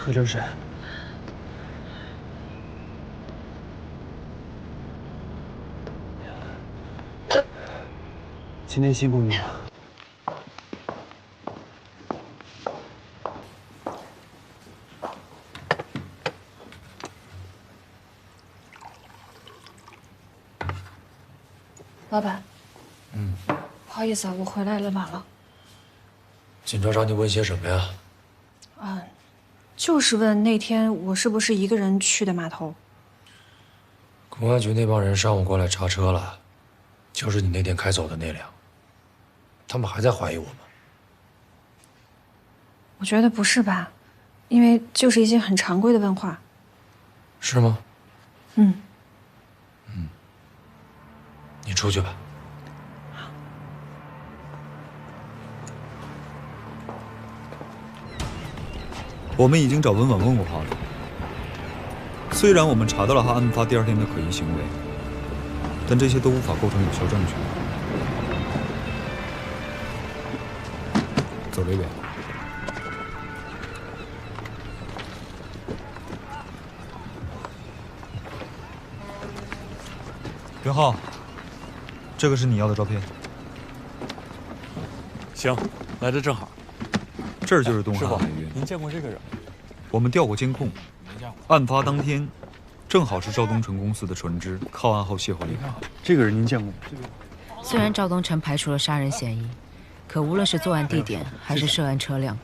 何留神。今天辛苦你了。老板，不好意思啊，我回来了晚了。警察找你问些什么呀？就是问那天我是不是一个人去的码头。公安局那帮人上午过来查车了，就是你那天开走的那辆。他们还在怀疑我吗？我觉得不是吧，因为就是一些很常规的问话。是吗？嗯。你出去吧。我们已经找文婉问过他了。虽然我们查到了他案发第2天的可疑行为，但这些都无法构成有效证据。走，雷伟。袁浩，这个是你要的照片。行，来的正好。这儿就是东师傅海海运。您见过这个人？我们调过监控，案发当天，正好是赵东成公司的船只靠岸后卸货离开。这个人您见过吗？虽然赵东成排除了杀人嫌疑，可无论是作案地点还是涉案车辆，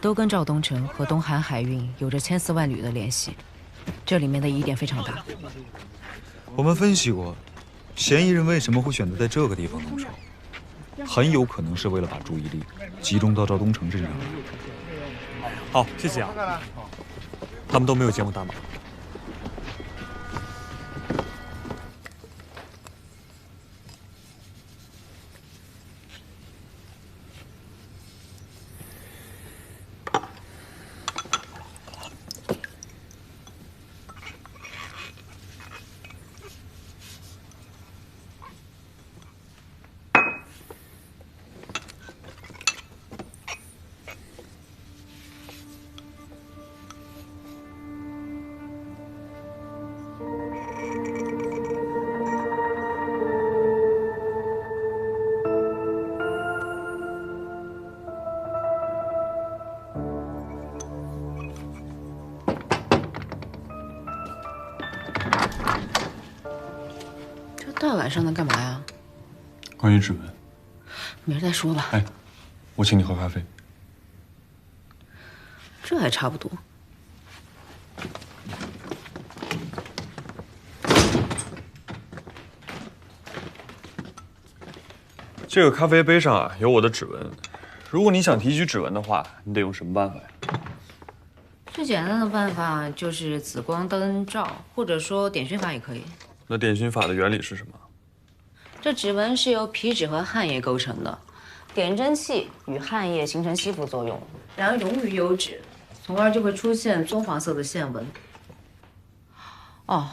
都跟赵东成和东韩海运有着千丝万缕的联系，这里面的疑点非常大。我们分析过，嫌疑人为什么会选择在这个地方动手，很有可能是为了把注意力集中到赵东成身上。好，谢谢啊。他们都没有见过大马。大晚上的干嘛呀？关于指纹，明儿再说吧。哎，我请你喝咖啡。这还差不多。这个咖啡杯上啊有我的指纹，如果你想提取指纹的话，你得用什么办法呀？最简单的办法就是紫光灯照，或者说点熏法也可以。那点熏法的原理是什么？这指纹是由皮脂和汗液构成的，点针器与汗液形成吸附作用，然后溶于油脂，从而就会出现棕黄色的线纹。哦，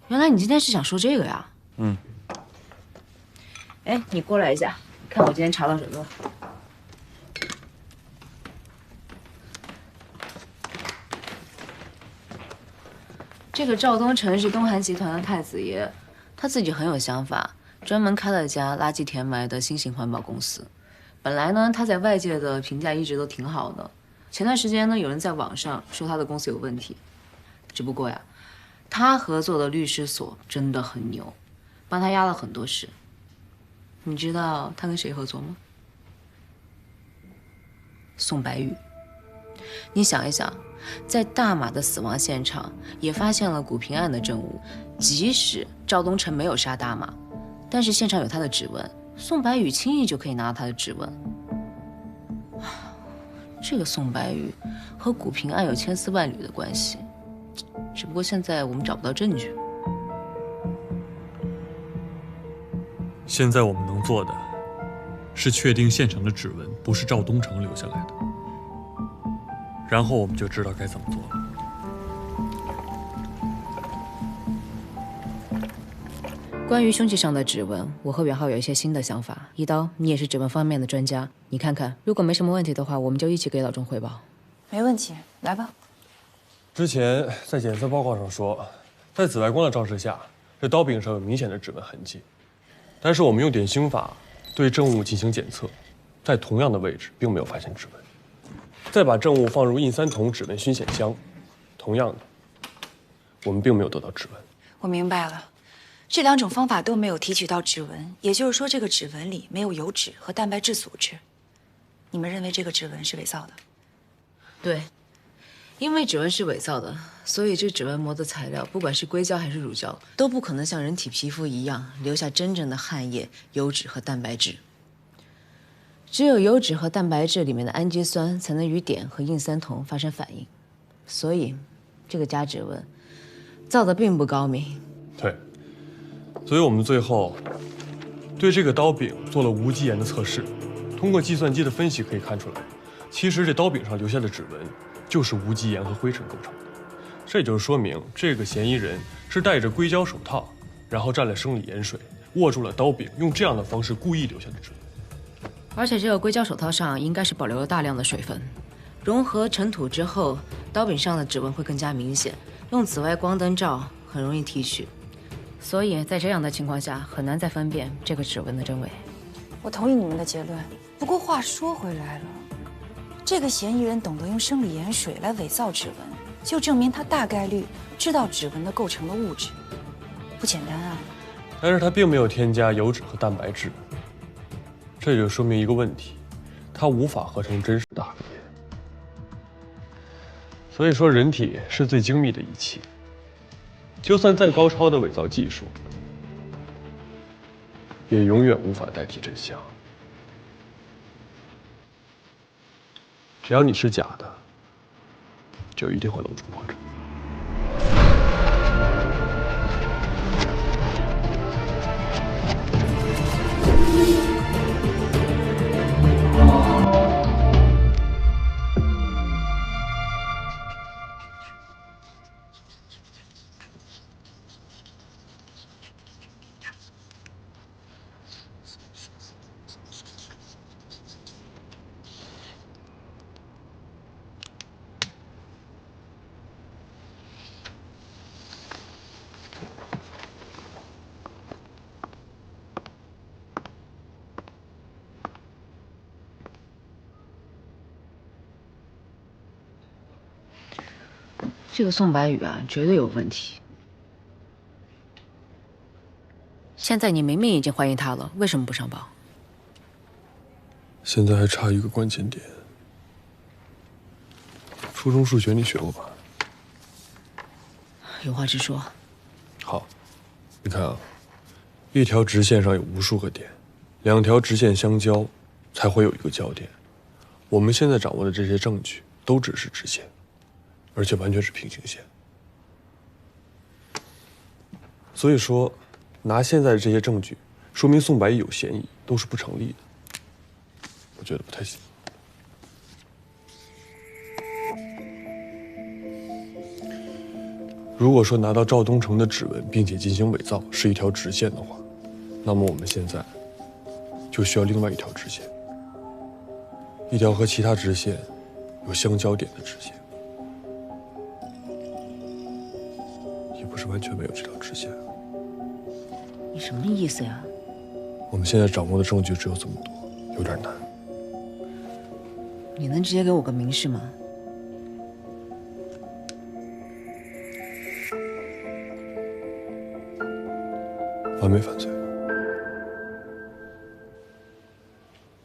原来你今天是想说这个呀？嗯。哎，你过来一下，看我今天查到什么了。这个赵东成是东韩集团的太子爷，他自己很有想法，专门开了家垃圾填埋的新型环保公司。本来呢，他在外界的评价一直都挺好的。前段时间呢，有人在网上说他的公司有问题，只不过呀，他合作的律师所真的很牛，帮他压了很多事。你知道他跟谁合作吗？宋白宇。你想一想，在大马的死亡现场也发现了古平案的证物，即使赵东成没有杀大马，但是现场有他的指纹，宋白宇轻易就可以拿到他的指纹。这个宋白宇和古平案有千丝万缕的关系，只不过现在我们找不到证据。现在我们能做的，是确定现场的指纹不是赵东成留下来的，然后我们就知道该怎么做了。关于凶器上的指纹，我和袁浩有一些新的想法。一刀，你也是指纹方面的专家，你看看，如果没什么问题的话，我们就一起给老钟汇报。没问题，来吧。之前在检测报告上说，在紫外光的照射下，这刀柄上有明显的指纹痕迹。但是我们用点星法对证物进行检测，在同样的位置并没有发现指纹。再把证物放入印3筒指纹熏显箱，同样的，我们并没有得到指纹。我明白了，这2种方法都没有提取到指纹，也就是说，这个指纹里没有油脂和蛋白质组织。你们认为这个指纹是伪造的？对，因为指纹是伪造的，所以这指纹膜的材料，不管是硅胶还是乳胶，都不可能像人体皮肤一样留下真正的汗液、油脂和蛋白质。只有油脂和蛋白质里面的氨基酸才能与碘和印3筒发生反应，所以这个假指纹造的并不高明。对，所以我们最后对这个刀柄做了无机盐的测试，通过计算机的分析可以看出来，其实这刀柄上留下的指纹就是无机盐和灰尘构成的。这就说明这个嫌疑人是戴着硅胶手套，然后蘸了生理盐水，握住了刀柄，用这样的方式故意留下的指纹。而且这个硅胶手套上应该是保留了大量的水分，融合尘土之后，刀柄上的指纹会更加明显，用紫外光灯照很容易提取，所以在这样的情况下很难再分辨这个指纹的真伪。我同意你们的结论，不过话说回来了，这个嫌疑人懂得用生理盐水来伪造指纹，就证明他大概率知道指纹的构成的物质，不简单啊。但是他并没有添加油脂和蛋白质，这就说明一个问题，它无法合成真实的行业。所以说，人体是最精密的仪器，就算再高超的伪造技术，也永远无法代替真相。只要你是假的，就一定会露出破绽。这个宋白宇啊，绝对有问题。现在你明明已经怀疑他了，为什么不上报？现在还差一个关键点。初中数学你学过吧？有话直说。好，你看啊，一条直线上有无数个点，2条直线相交，才会有一个交点。我们现在掌握的这些证据都只是直线，而且完全是平行线。所以说，拿现在的这些证据，说明宋白宇有嫌疑，都是不成立的。我觉得不太行。如果说拿到赵东成的指纹，并且进行伪造是一条直线的话，那么我们现在就需要另外一条直线，一条和其他直线有相交点的直线。也不是完全没有这条直线。你什么意思呀？我们现在掌握的证据只有这么多，有点难。你能直接给我个明示吗？完美犯罪。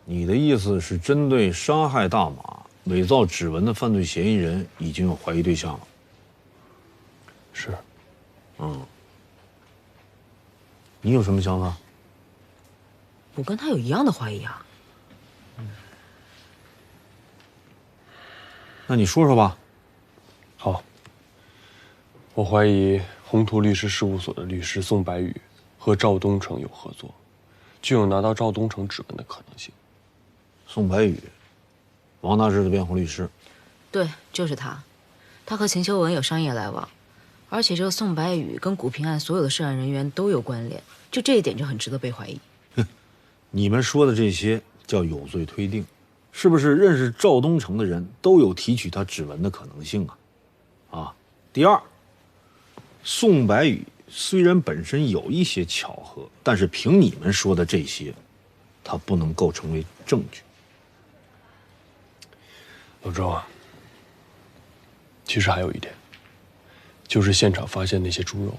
你的意思是，针对杀害大马、伪造指纹的犯罪嫌疑人，已经有怀疑对象了？是。你有什么想法？我跟他有一样的怀疑啊。那你说说吧。好，我怀疑宏图律师事务所的律师宋白宇和赵东成有合作，具有拿到赵东成指纹的可能性。宋白宇，王大治的辩护律师。对，就是他。他和秦修文有商业来往，而且这个宋白宇跟古平案所有的涉案人员都有关联，就这一点就很值得被怀疑。你们说的这些叫有罪推定，是不是认识赵东成的人都有提取他指纹的可能性啊？第二，宋白宇虽然本身有一些巧合，但是凭你们说的这些，他不能构成为证据。老周啊，其实还有一点，就是现场发现那些猪肉。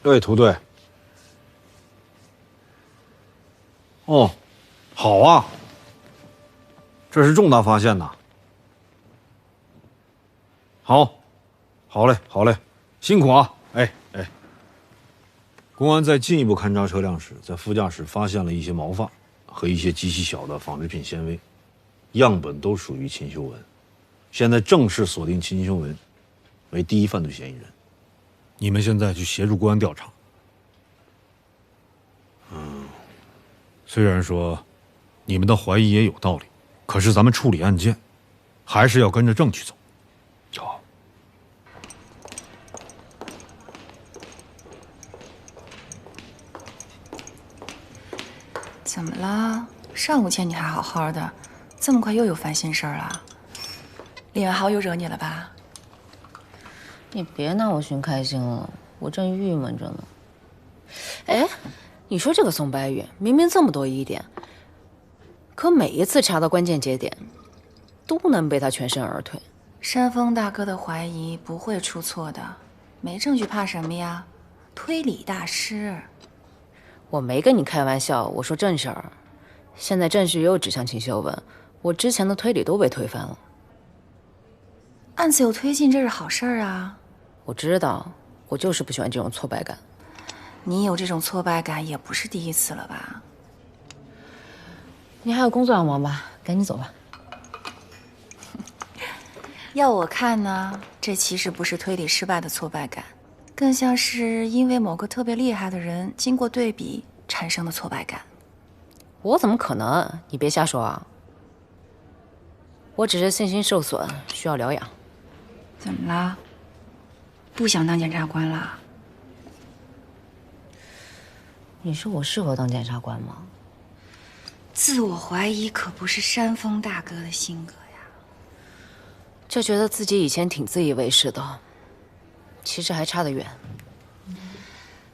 对，涂队。哦，好啊，这是重大发现呐。好，好嘞，好嘞，辛苦啊！哎。公安在进一步勘查车辆时，在副驾驶发现了一些毛发和一些极其小的纺织品纤维，样本都属于秦修文。现在正式锁定秦修文为第一犯罪嫌疑人。你们现在去协助公安调查。虽然说你们的怀疑也有道理，可是咱们处理案件还是要跟着证据走。好。怎么了？上午见你还好好的，这么快又有烦心事儿了？李元豪又惹你了吧？你别拿我寻开心了，我正郁闷着呢。哎，你说这个宋白宇明明这么多疑点，可每一次查到关键节点，都能被他全身而退。山峰大哥的怀疑不会出错的，没证据怕什么呀？推理大师。我没跟你开玩笑，我说正事儿。现在证据又指向秦修文，我之前的推理都被推翻了。案子有推进，这是好事儿啊。我知道，我就是不喜欢这种挫败感。你有这种挫败感也不是第一次了吧？你还有工作要忙吧？赶紧走吧。要我看呢，这其实不是推理失败的挫败感，更像是因为某个特别厉害的人经过对比产生的挫败感。我怎么可能？你别瞎说啊！我只是信心受损，需要疗养。怎么啦？不想当检察官了？你说我适合当检察官吗？自我怀疑可不是山峰大哥的性格呀。就觉得自己以前挺自以为是的，其实还差得远。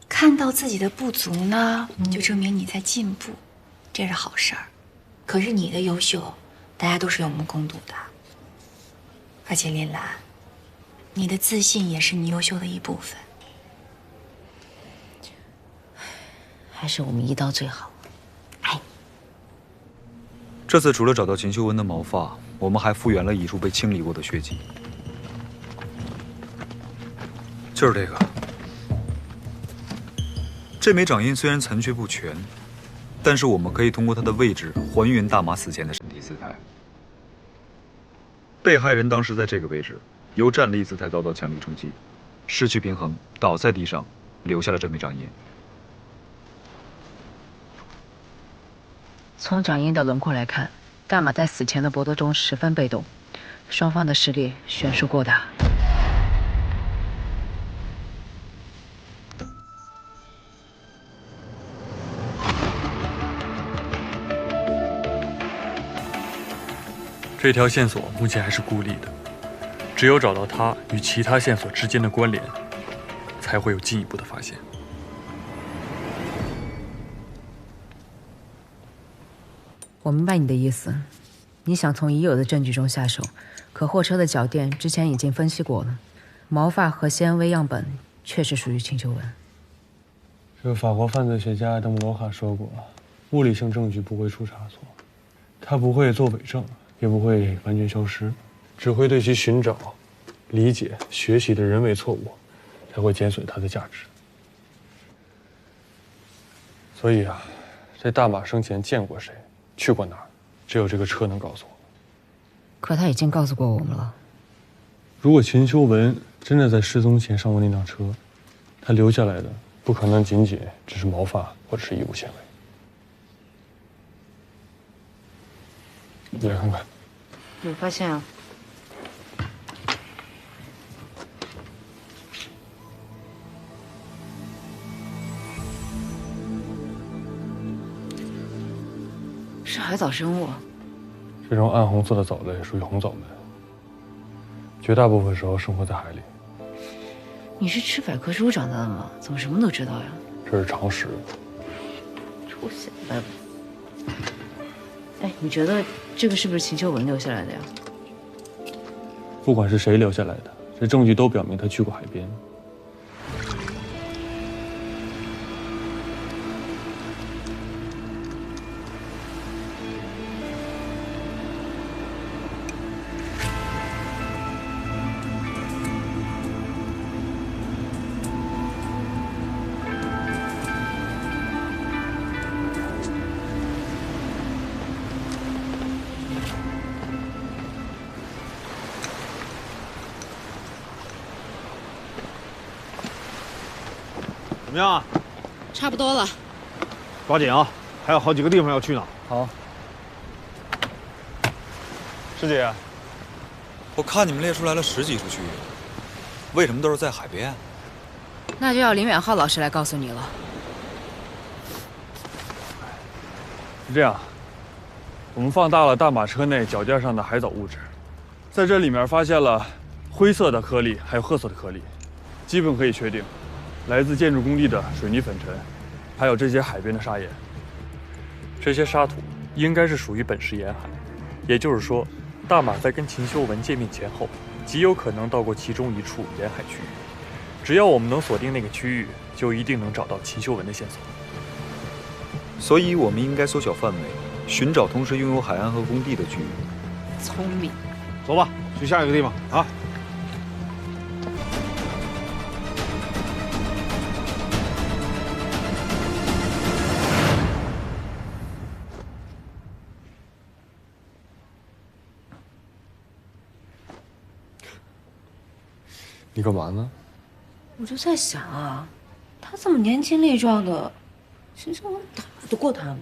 看到自己的不足呢，就证明你在进步，这是好事儿。可是你的优秀，大家都是有目共睹的。而且林兰，你的自信也是你优秀的一部分。还是我们一刀最好。这次除了找到秦修文的毛发，我们还复原了一处被清理过的血迹，就是这个。这枚掌印虽然残缺不全，但是我们可以通过它的位置还原大马死前的身体姿态。被害人当时在这个位置，由站立姿态遭到强力冲击，失去平衡，倒在地上，留下了这枚掌印。从掌印的轮廓来看，大马在死前的搏斗中十分被动，双方的实力悬殊过大。这条线索目前还是孤立的，只有找到它与其他线索之间的关联，才会有进一步的发现。我明白你的意思，你想从已有的证据中下手，可货车的脚垫之前已经分析过了，毛发和纤维样本确实属于秦修文。这个法国犯罪学家爱德姆罗卡说过，物理性证据不会出差错，它不会做伪证，也不会完全消失，只会对其寻找、理解、学习的人为错误，才会减损它的价值。所以啊，这大马生前见过谁，去过哪儿，只有这个车能告诉我。可他已经告诉过我们了。如果秦修文真的在失踪前上过那辆车，他留下来的不可能仅仅只是毛发或者是衣物纤维。你来看看。有发现啊？是海藻生物。这种暗红色的藻类属于红藻门，绝大部分时候生活在海里。你是吃百科书长大的吗？怎么什么都知道呀？这是常识。臭小子！哎，你觉得这个是不是秦修文留下来的呀？不管是谁留下来的，这证据都表明他去过海边。怎么样啊？差不多了。抓紧啊！还有好几个地方要去呢。好。师姐，我看你们列出来了10几处区域，为什么都是在海边？那就要林远浩老师来告诉你了。是这样，我们放大了大马车内脚垫上的海藻物质，在这里面发现了灰色的颗粒，还有褐色的颗粒，基本可以确定，来自建筑工地的水泥粉尘，还有这些海边的砂岩。这些沙土应该是属于本市沿海，也就是说，大马在跟秦修文见面前后，极有可能到过其中一处沿海区域。只要我们能锁定那个区域，就一定能找到秦修文的线索。所以我们应该缩小范围，寻找同时拥有海岸和工地的区域。聪明。走吧，去下一个地方啊！你干嘛呢？我就在想啊，他这么年轻力壮的，秦修文打得过他吗？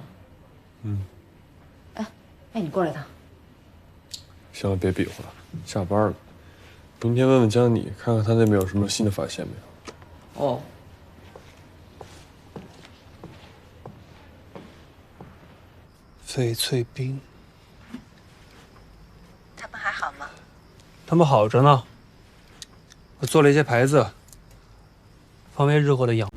嗯。哎，你过来趟。行了，别比划了，下班了。明天问问江妮，看看他那边有什么新的发现没有。哦。翡翠冰。他们还好吗？他们好着呢。我做了一些牌子，方便日后的养。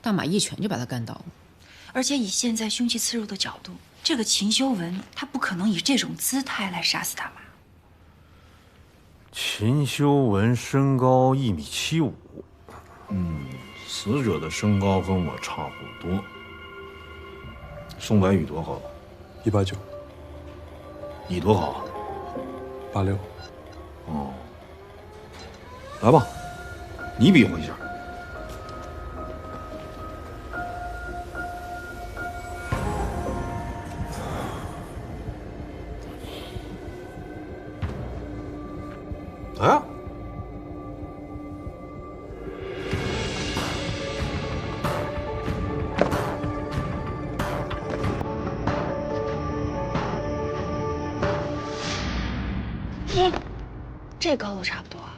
大马一拳就把他干倒了。而且以现在凶器刺入的角度，这个秦修文他不可能以这种姿态来杀死大马。秦修文身高1.75米，死者的身高跟我差不多。宋白宇多高？189。你多高？86。哦，来吧，你比划一下。啊！这高度差不多啊。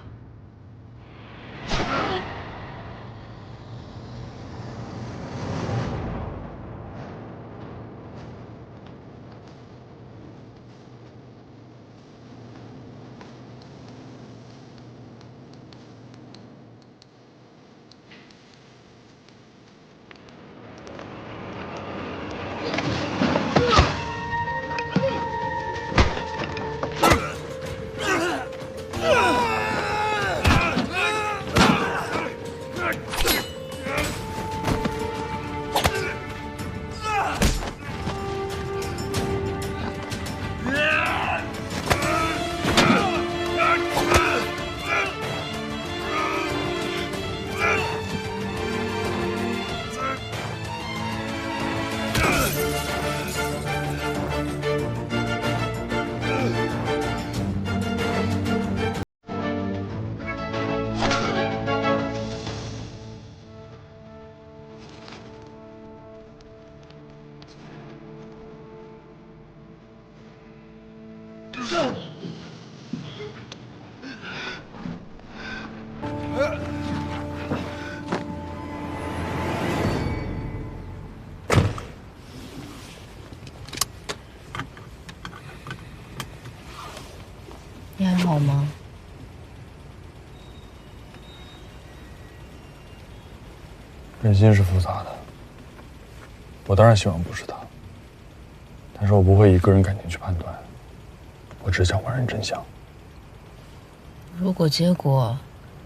你还好吗？人心是复杂的，我当然希望不是他，但是我不会以个人感情去判断，我只想还原真相。如果结果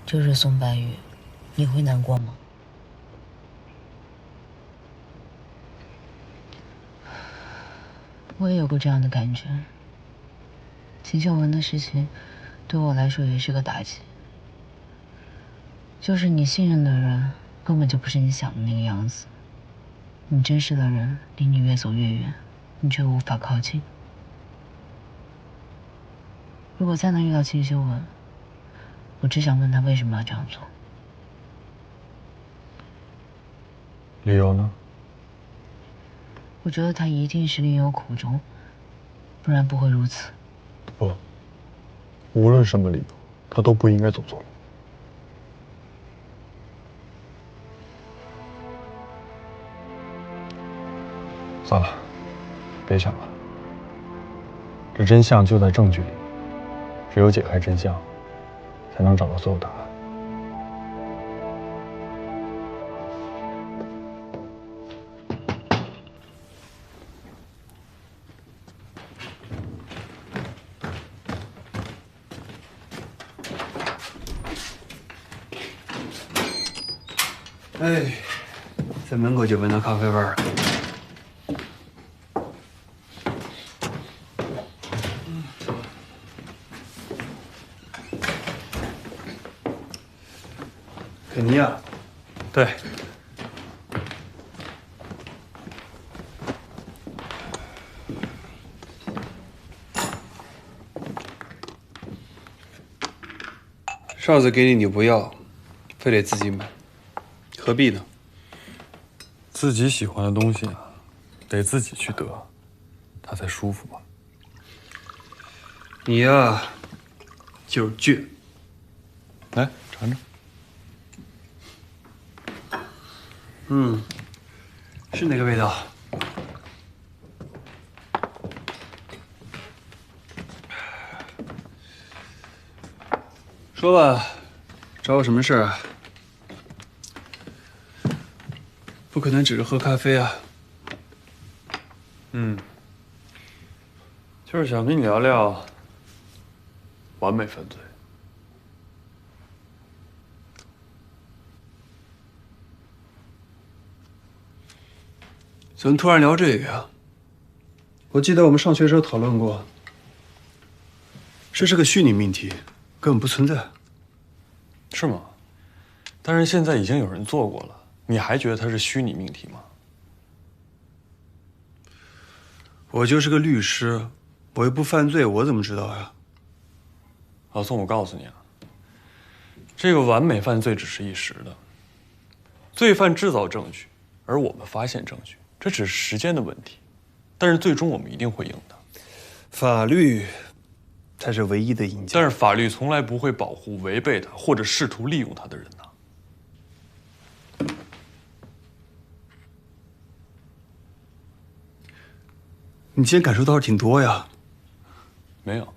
就是宋白宇，你会难过吗？我也有过这样的感觉。秦秀文的事情，对我来说也是个打击。就是你信任的人，根本就不是你想的那个样子。你珍视的人离你越走越远，你却无法靠近。如果再能遇到秦修文，我只想问他为什么要这样做。理由呢？我觉得他一定是另有苦衷，不然不会如此。不，无论什么理由，他都不应该走错路。算了，别想了。这真相就在证据里，只有解开真相，才能找到所有答案。哎，在门口就闻到咖啡味儿了。肯尼亚，对。上次给你不要，非得自己买，何必呢？自己喜欢的东西啊，得自己去得，它才舒服嘛。你呀，就是倔。来尝尝。嗯，是那个味道。说吧，找我什么事啊？不可能只是喝咖啡啊。就是想跟你聊聊完美犯罪。怎么突然聊这个呀？我记得我们上学时候讨论过，这是个虚拟命题，根本不存在。是吗？但是现在已经有人做过了，你还觉得它是虚拟命题吗？我就是个律师，我又不犯罪，我怎么知道呀？老宋，我告诉你啊，这个完美犯罪只是一时的，罪犯制造证据，而我们发现证据，这只是时间的问题。但是最终我们一定会赢的。法律才是唯一的赢家。但是法律从来不会保护违背它或者试图利用它的人呐。你今天感受倒是挺多呀。没有，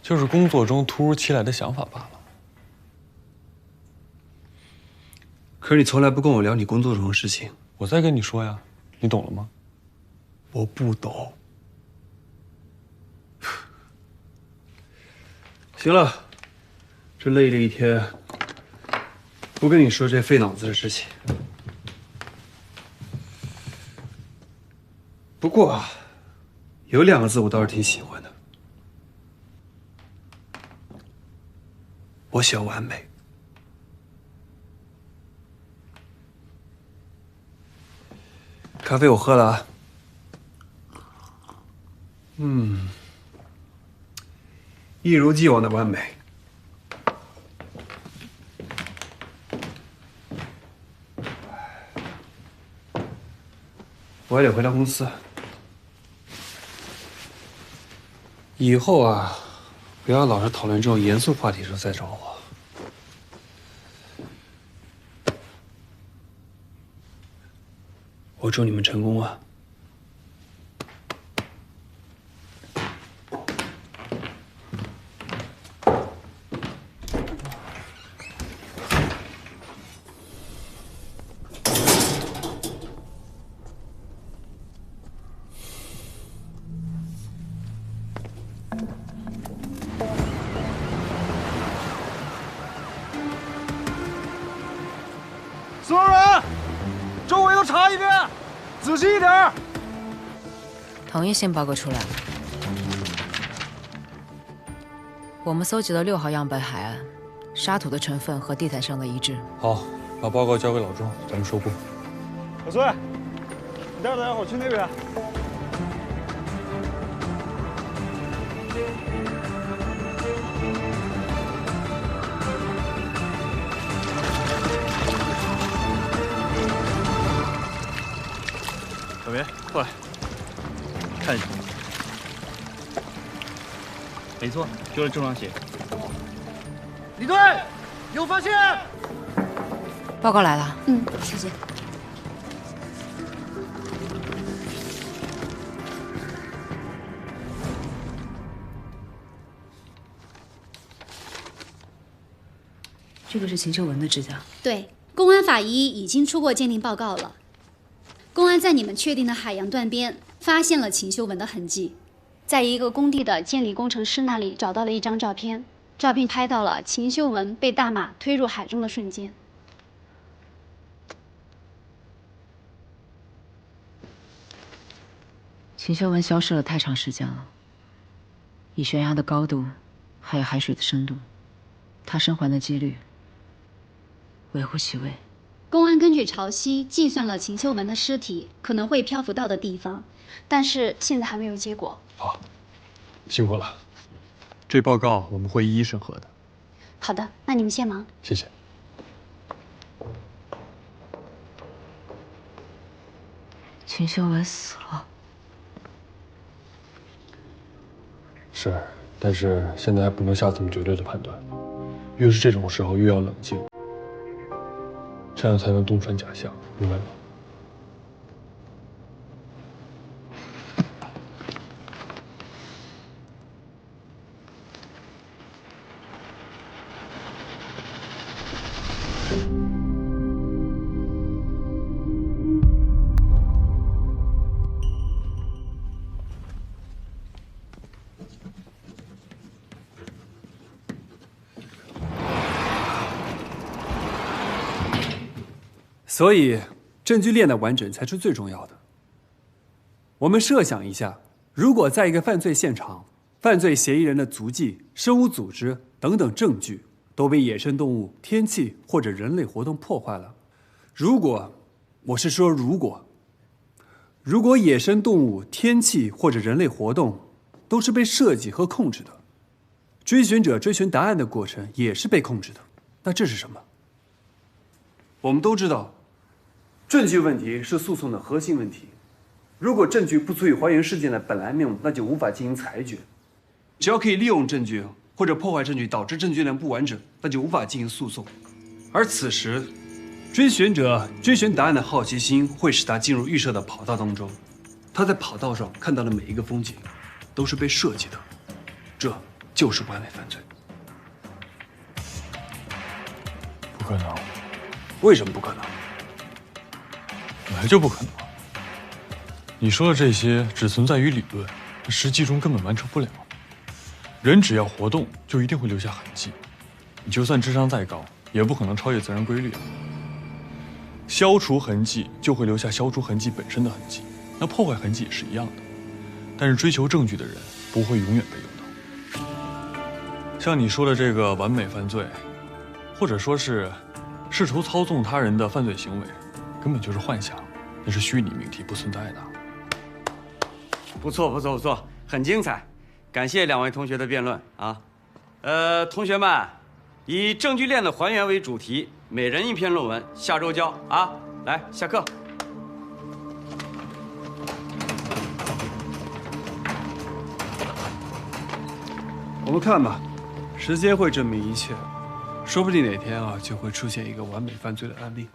就是工作中突如其来的想法罢了。可是你从来不跟我聊你工作中的事情。我在跟你说呀，你懂了吗？我不懂。行了，这累了一天，不跟你说这费脑子的事情。不过啊，有2个字我倒是挺喜欢的，我喜欢完美。咖啡我喝了啊。一如既往的完美。我还得回趟公司。以后啊，不要老是讨论这种严肃话题的时候再找我。我祝你们成功啊！所有人，周围都查一遍，仔细一点。同一性报告出来了，我们搜集了6号样本海岸，沙土的成分和地毯上的一致。好，把报告交给老钟，咱们收工。小孙，你带着大家伙去那边。小明，过来，看一下。没错，就是这双鞋。李队，有发现！报告来了。谢谢。这个是秦秀文的指甲。对，公安法医已经出过鉴定报告了。公安在你们确定的海洋断边发现了秦秀文的痕迹，在一个工地的监理工程师那里找到了一张照片，照片拍到了秦秀文被大马推入海中的瞬间。秦秀文消失了太长时间了，以悬崖的高度，还有海水的深度，她生还的几率微乎其微。公安根据潮汐计算了秦秀文的尸体可能会漂浮到的地方，但是现在还没有结果。好，辛苦了。这报告我们会一一审核的。好的，那你们先忙。谢谢。秦秀文死了。是，但是现在还不能下这么绝对的判断。越是这种时候，越要冷静，这样才能洞穿假象，明白吗？所以证据链的完整才是最重要的。我们设想一下，如果在一个犯罪现场，犯罪嫌疑人的足迹、生物组织等等证据都被野生动物、天气或者人类活动破坏了，如果野生动物、天气或者人类活动都是被设计和控制的，追寻者追寻答案的过程也是被控制的，那这是什么？我们都知道，证据问题是诉讼的核心问题。如果证据不足以还原事件的本来面目，那就无法进行裁决。只要可以利用证据或者破坏证据导致证据链不完整，那就无法进行诉讼。而此时，追寻者追寻答案的好奇心会使他进入预设的跑道当中，他在跑道上看到的每一个风景，都是被设计的，这就是完美犯罪。不可能。为什么不可能？本来就不可能。你说的这些只存在于理论，实际中根本完成不了。人只要活动，就一定会留下痕迹。你就算智商再高，也不可能超越自然规律。消除痕迹就会留下消除痕迹本身的痕迹，那破坏痕迹也是一样的。但是追求证据的人不会永远被诱导。像你说的这个完美犯罪，或者说是试图操纵他人的犯罪行为，根本就是幻想，那是虚拟命题，不存在的。不错，不错，不错，很精彩，感谢两位同学的辩论啊。同学们，以证据链的还原为主题，每人一篇论文，下周交啊。来，下课。我们看吧，时间会证明一切，说不定哪天就会出现一个完美犯罪的案例。